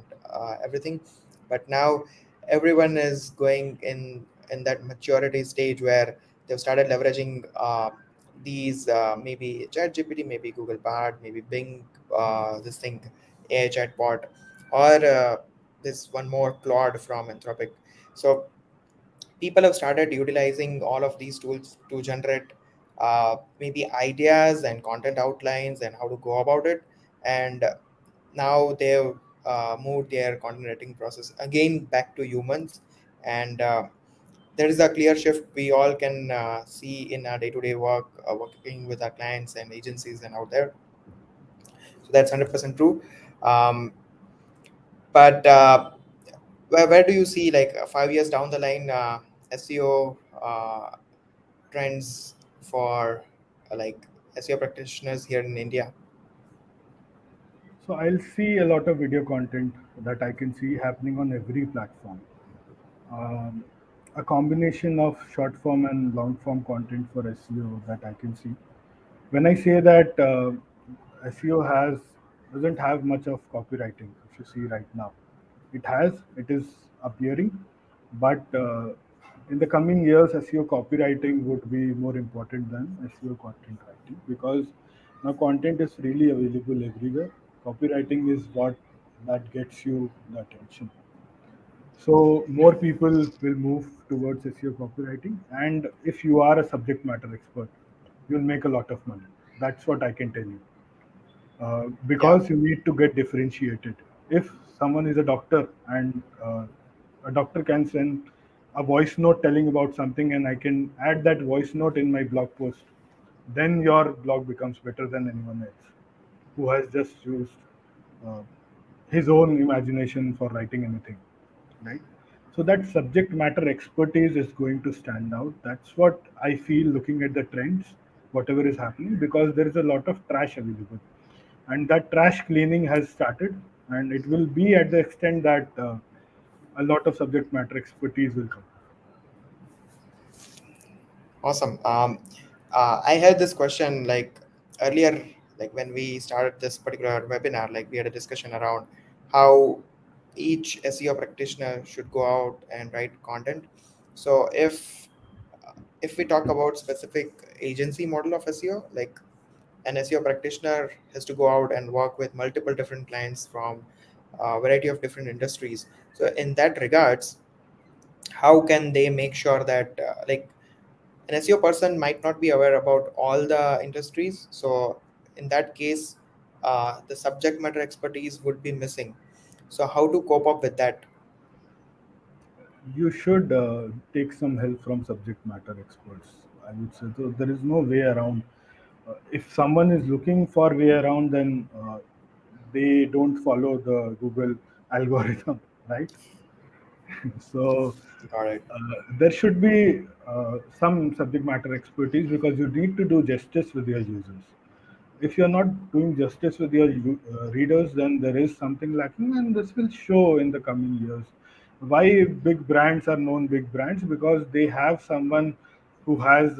everything, but now everyone is going in that maturity stage where they've started leveraging these maybe chat gpt, maybe google bard, maybe bing, this thing, ai chatbot, or this one more claude from anthropic. So people have started utilizing all of these tools to generate maybe ideas and content outlines and how to go about it. And now they've moved their content writing process again back to humans. And there is a clear shift we all can see in our day-to-day work, working with our clients and agencies and out there. So that's 100% true. um, but where do you see, like 5 years down the line, SEO trends for like SEO practitioners here in India? So I'll see a lot of video content that I can see happening on every platform. Um, a combination of short form and long form content for SEO that I can see. When I say that SEO has doesn't have much of copywriting, if you see right now, it is appearing, but in the coming years, SEO copywriting would be more important than SEO content writing because now content is really available everywhere. Copywriting is what that gets you the attention. So more people will move towards SEO copywriting, and if you are a subject matter expert, you'll make a lot of money. That's what I can tell you. Yeah, Because you need to get differentiated. If someone is a doctor and a doctor can send a voice note telling about something, and I can add that voice note in my blog post, then your blog becomes better than anyone else who has just used uh, his own imagination for writing anything, right? So that subject matter expertise is going to stand out. That's what I feel looking at the trends, whatever is happening, because there is a lot of trash available, and that trash cleaning has started, and it will be at the extent that a lot of subject matter expertise will come. awesome. I had this question like earlier, like when we started this particular webinar, like we had a discussion around how each SEO practitioner should go out and write content. So if we talk about specific agency model of SEO, like an SEO practitioner has to go out and work with multiple different clients from a variety of different industries. So in that regards, how can they make sure that like an SEO person might not be aware about all the industries? So in that case, the subject matter expertise would be missing. So how to cope up with that? You should take some help from subject matter experts, I would say. So there is no way around. If someone is looking for way around, then they don't follow the Google algorithm, right? So Got it. there should be some subject matter expertise because you need to do justice with your users. If you're not doing justice with your readers, then there is something lacking, and this will show in the coming years. Why big brands are known big brands? Because they have someone who has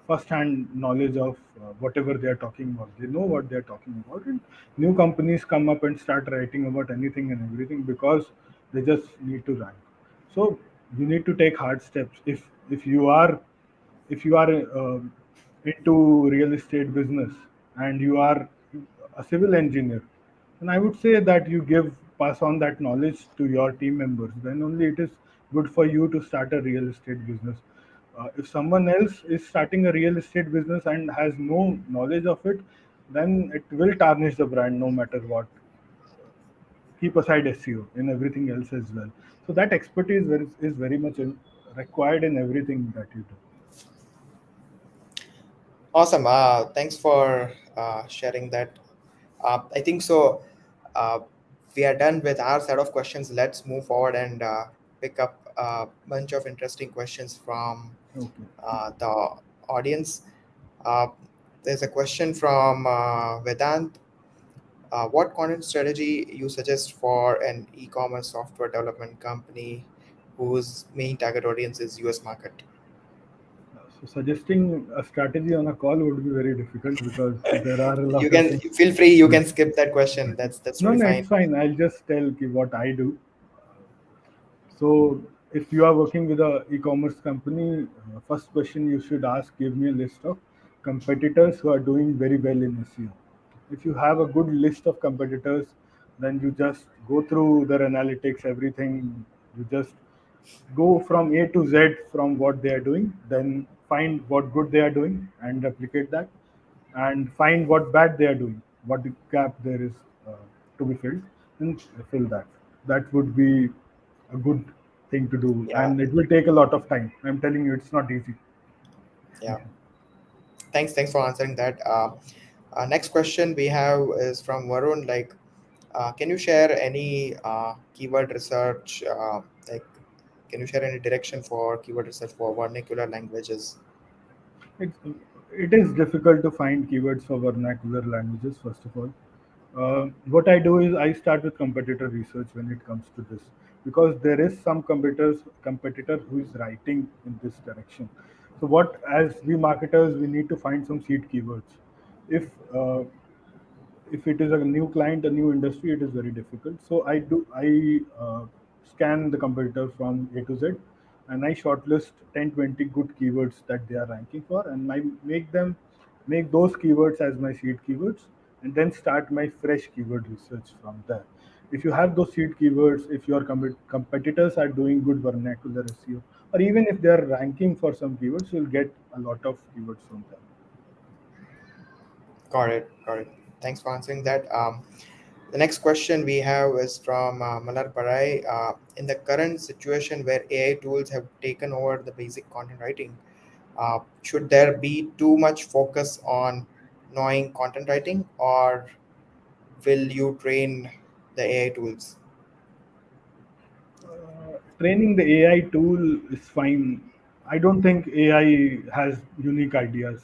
first-hand knowledge of whatever they are talking about. They know what they are talking about, and new companies come up and start writing about anything and everything because they just need to rank. So you need to take hard steps. If you are into real estate business and you are a civil engineer, then I would say that you give pass on that knowledge to your team members. Then only it is good for you to start a real estate business. If someone else is starting a real estate business and has no knowledge of it, then it will tarnish the brand no matter what. Keep aside SEO in everything else as well. So that expertise is very much required in everything that you do. Awesome. Thanks for sharing that. I think so. Uh, we are done with our set of questions. Let's move forward and pick up a bunch of interesting questions from Okay. the audience. Uh, there's a question from Vedant. What content strategy you suggest for an e-commerce software development company whose main target audience is US market? So suggesting a strategy on a call would be very difficult because there are a You lot of can things. feel free. You Yeah. can skip that question. That's No, totally no, fine. it's fine. I'll just tell what I do. So, if you are working with a e-commerce company, first question you should ask: Give me a list of competitors who are doing very well in SEO. If you have a good list of competitors, then you just go through their analytics, everything. You just go from A to Z from what they are doing, then find what good they are doing and replicate that, and find what bad they are doing, what the gap there is to be filled, and fill that. That would be a good thing to do, Yeah, and it will take a lot of time. I'm telling you, it's not easy. yeah. Thanks for answering that. Next question we have is from Varun. Like, can you share any keyword research? Like, can you share any direction for keyword research for vernacular languages? It, it is difficult to find keywords for vernacular languages, first of all. What I do is I start with competitor research when it comes to this, because there is some competitor who is writing in this direction. So what, as we marketers, we need to find some seed keywords. If uh, if it is a new client, a new industry, it is very difficult. So I scan the competitor from A to Z, and I shortlist 10, 20 good keywords that they are ranking for, and I make those keywords as my seed keywords, and then start my fresh keyword research from there. If you have those seed keywords, if your competitors are doing good vernacular SEO, or even if they are ranking for some keywords, you'll get a lot of keywords from them. Got it. Got it. Thanks for answering that. The next question we have is from Malar Parai. In the current situation where AI tools have taken over the basic content writing, should there be too much focus on knowing content writing, or will you train the AI tools? Training the AI tool is fine. I don't think AI has unique ideas.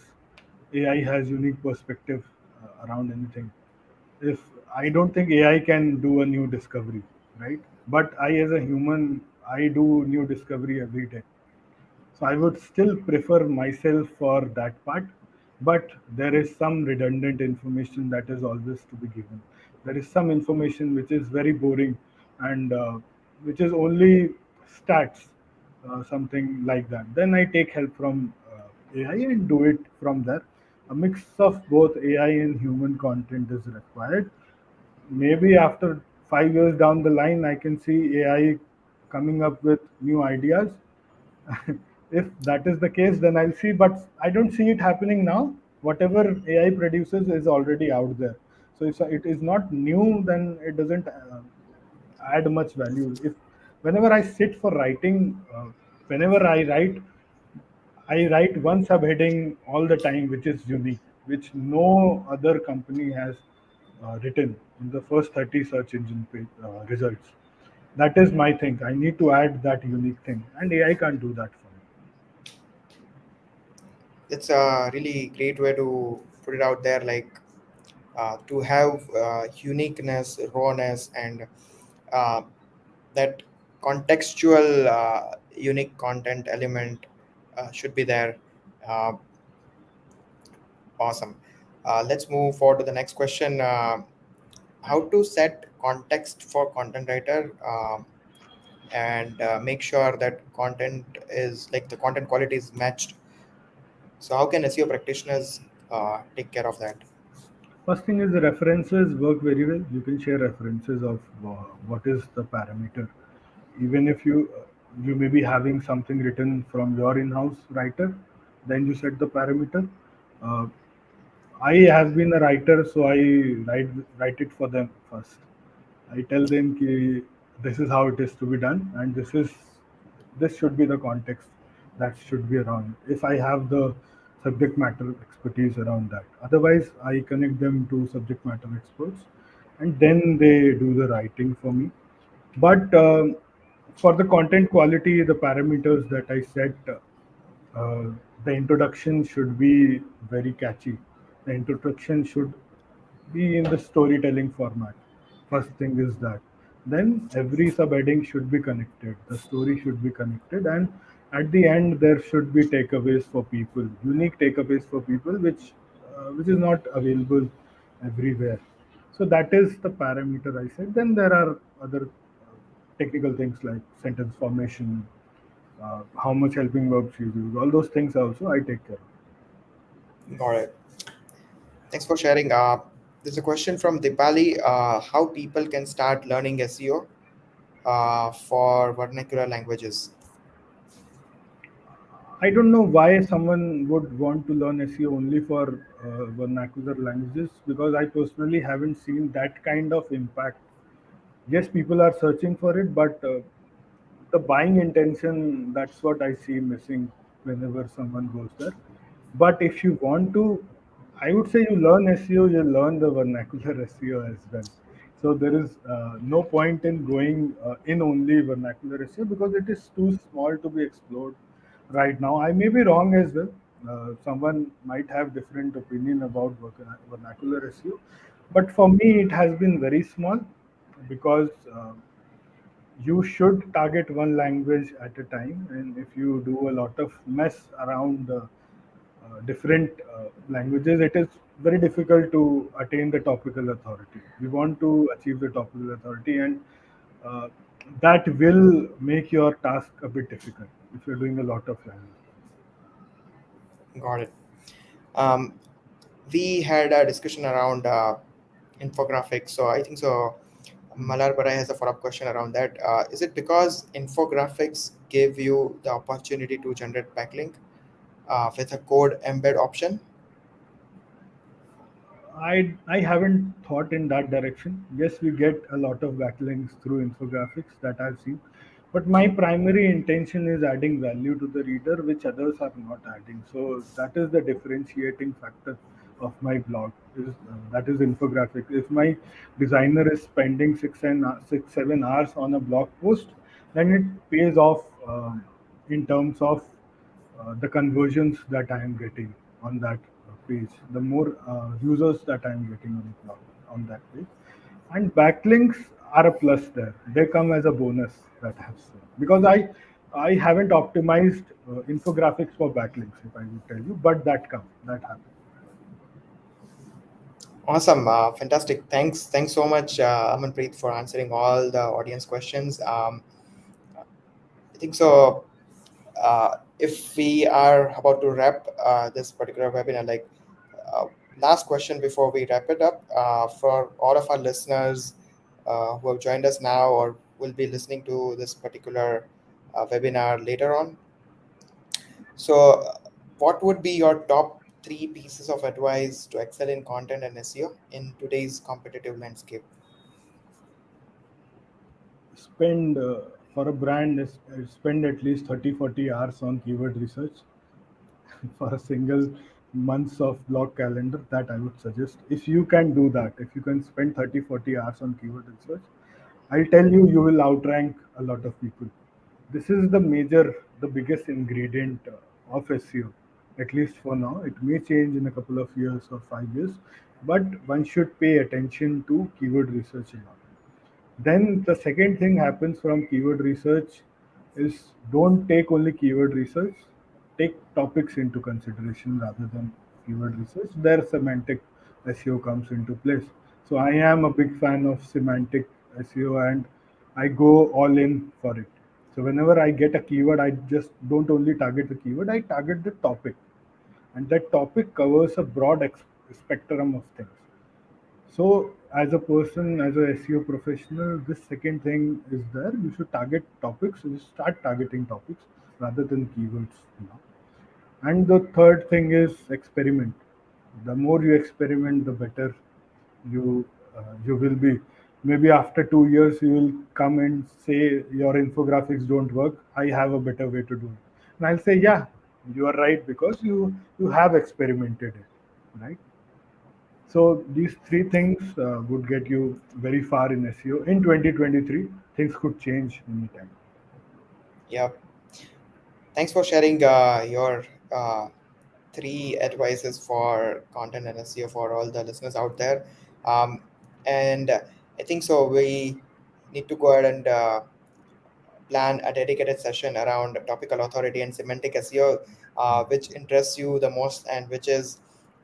AI has unique perspective around anything. If I don't think AI can do a new discovery, right? But I, as a human, I do new discovery every day. So I would still prefer myself for that part, but there is some redundant information that is always to be given. There is some information which is very boring and which is only stats, something like that. Then I take help from AI and do it from there. A mix of both AI and human content is required. Maybe after 5 years down the line, I can see AI coming up with new ideas. If that is the case, then I'll see, but I don't see it happening now. Whatever AI produces is already out there. So if it is not new, then it doesn't add much value. If whenever I sit for writing, whenever I write one subheading all the time, which is unique, which no other company has written in the first 30 search engine results. That is my thing. I need to add that unique thing, and AI can't do that for me. It's a really great way to put it out there, like to have uniqueness, rawness, and uh, that contextual unique content element should be there. Uh, Awesome. Let's move forward to the next question. How to set context for content writer, and make sure that content is like the content quality is matched. So how can SEO practitioners take care of that? First thing is the references work very well. You can share references of what is the parameter. Even if you may be having something written from your in-house writer, then you set the parameter. Uh, I have been a writer, so I write it for them first. I tell them ki this is how it is to be done, and this should be the context that should be around. If I have the subject matter expertise around that, otherwise I connect them to subject matter experts, and then they do the writing for me. But for the content quality, the parameters that I set, uh, the introduction should be very catchy. The introduction should be in the storytelling format. First thing is that. Then every subheading should be connected. The story should be connected, and at the end there should be takeaways for people, unique takeaways for people, which is not available everywhere. So that is the parameter I said. Then there are other technical things like sentence formation, how much helping verbs you use, all those things also I take care of. Got it. Thanks for sharing. There's a question from Dipali. How people can start learning SEO for vernacular languages? I don't know why someone would want to learn SEO only for vernacular languages, because I personally haven't seen that kind of impact. Yes, people are searching for it, but the buying intention, that's what I see missing whenever someone goes there. But if you want to, I would say you learn SEO, you learn the vernacular SEO as well. So there is no point in going in only vernacular SEO, because it is too small to be explored right now. I may be wrong as well. Someone might have different opinion about vernacular SEO, but for me it has been very small, because you should target one language at a time, and if you do a lot of mess around different languages, it is very difficult to attain the topical authority. We want to achieve the topical authority, and uh, that will make your task a bit difficult if you're doing a lot of language. Got it. Um, we had a discussion around infographics. So I think so. Hmm. Malar Barai has a follow-up question around that. Is it because infographics give you the opportunity to generate backlink with a code embed option? I haven't thought in that direction. Yes, we get a lot of backlinks through infographics that I've seen, but my primary intention is adding value to the reader, which others are not adding. So that is the differentiating factor of my blog. Is that is infographics. If my designer is spending 6 7 hours on a blog post, then it pays off in terms of the conversions that I am getting on that page, the more users that I am getting on the blog on that page, and backlinks are a plus there. They come as a bonus that I have seen, because I haven't optimized infographics for backlinks, if I would tell you, but that happens. Awesome, fantastic. Thanks so much, Amanpreet, for answering all the audience questions. I think so. If we are about to wrap this particular webinar, like uh, last question before we wrap it up, for all of our listeners who have joined us now or will be listening to this particular webinar later on. So, what would be your top three pieces of advice to excel in content and SEO in today's competitive landscape? Spend for a brand spend at least 30 40 hours on keyword research for a single months of blog calendar. That I would suggest. If you can do that, if you can spend 30 40 hours on keyword research, I'll tell you, you will outrank a lot of people. This is the biggest ingredient of SEO, at least for now. It may change in a couple of years or 5 years, but one should pay attention to keyword research a lot. Then the second thing happens from keyword research is, don't take only keyword research, take topics into consideration rather than keyword research, their semantic SEO comes into place. So I am a big fan of semantic SEO, and I go all in for it. So whenever I get a keyword, I just don't only target the keyword, I target the topic. And that topic covers a broad spectrum of things. So, as a person, as a SEO professional, this second thing is there. You should target topics. You start targeting topics rather than keywords now. And the third thing is experiment. The more you experiment, the better you you will be. Maybe after 2 years, you will come and say your infographics don't work. I have a better way to do it, and I'll say, yeah, you are right because you have experimented it, right? So these three things would get you very far in SEO. In 2023, things could change anytime. Yeah. Thanks for sharing your three advices for content and SEO for all the listeners out there. Um, and I think so. We need to go ahead and plan a dedicated session around topical authority and semantic SEO, which interests you the most and which is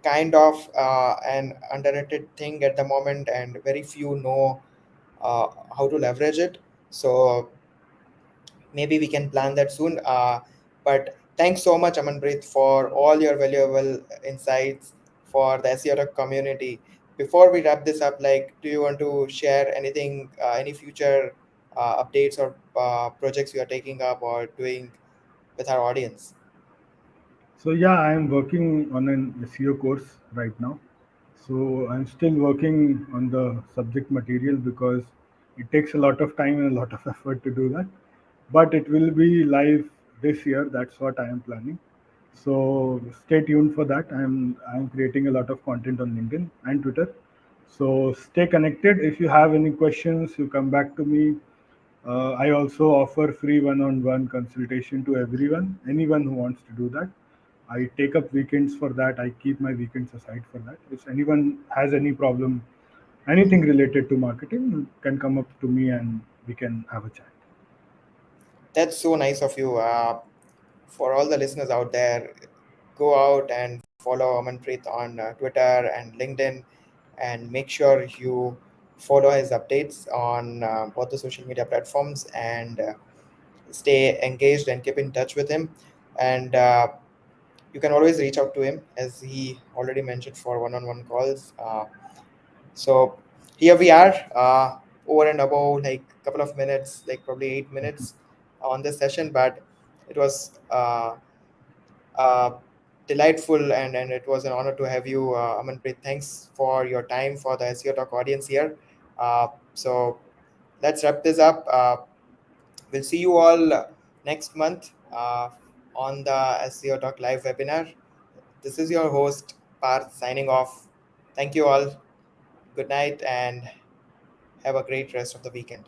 kind of an underrated thing at the moment, and very few know how to leverage it. So maybe we can plan that soon. But thanks so much, Amanpreet, for all your valuable insights for the SEO community. Before we wrap this up, like, do you want to share anything, any future updates or projects you are taking up or doing with our audience? So yeah, I am working on an SEO course right now. So I'm still working on the subject material because it takes a lot of time and a lot of effort to do that. But it will be live this year. That's what I am planning. So stay tuned for that. I'm creating a lot of content on LinkedIn and Twitter. So stay connected. If you have any questions, you come back to me. I also offer free one-on-one consultation to everyone, anyone who wants to do that. I take up weekends for that. I keep my weekends aside for that. If anyone has any problem, anything related to marketing, can come up to me and we can have a chat. That's so nice of you. For all the listeners out there, go out and follow Amanpreet on Twitter and LinkedIn, and make sure you follow his updates on both the social media platforms, and stay engaged and keep in touch with him. And you can always reach out to him, as he already mentioned, for one-on-one calls. So here we are, over and above like a couple of minutes, like probably 8 minutes on this session, but it was uh, delightful, and it was an honor to have you, Amanpreet. Thanks for your time for the SEO Talk audience here. So let's wrap this up. We'll see you all next month on the SEO Talk live webinar. This is your host, Parth, signing off. Thank you all. Good night and have a great rest of the weekend.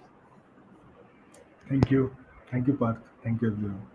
Thank you. Thank you, Parth. Thank you, everyone.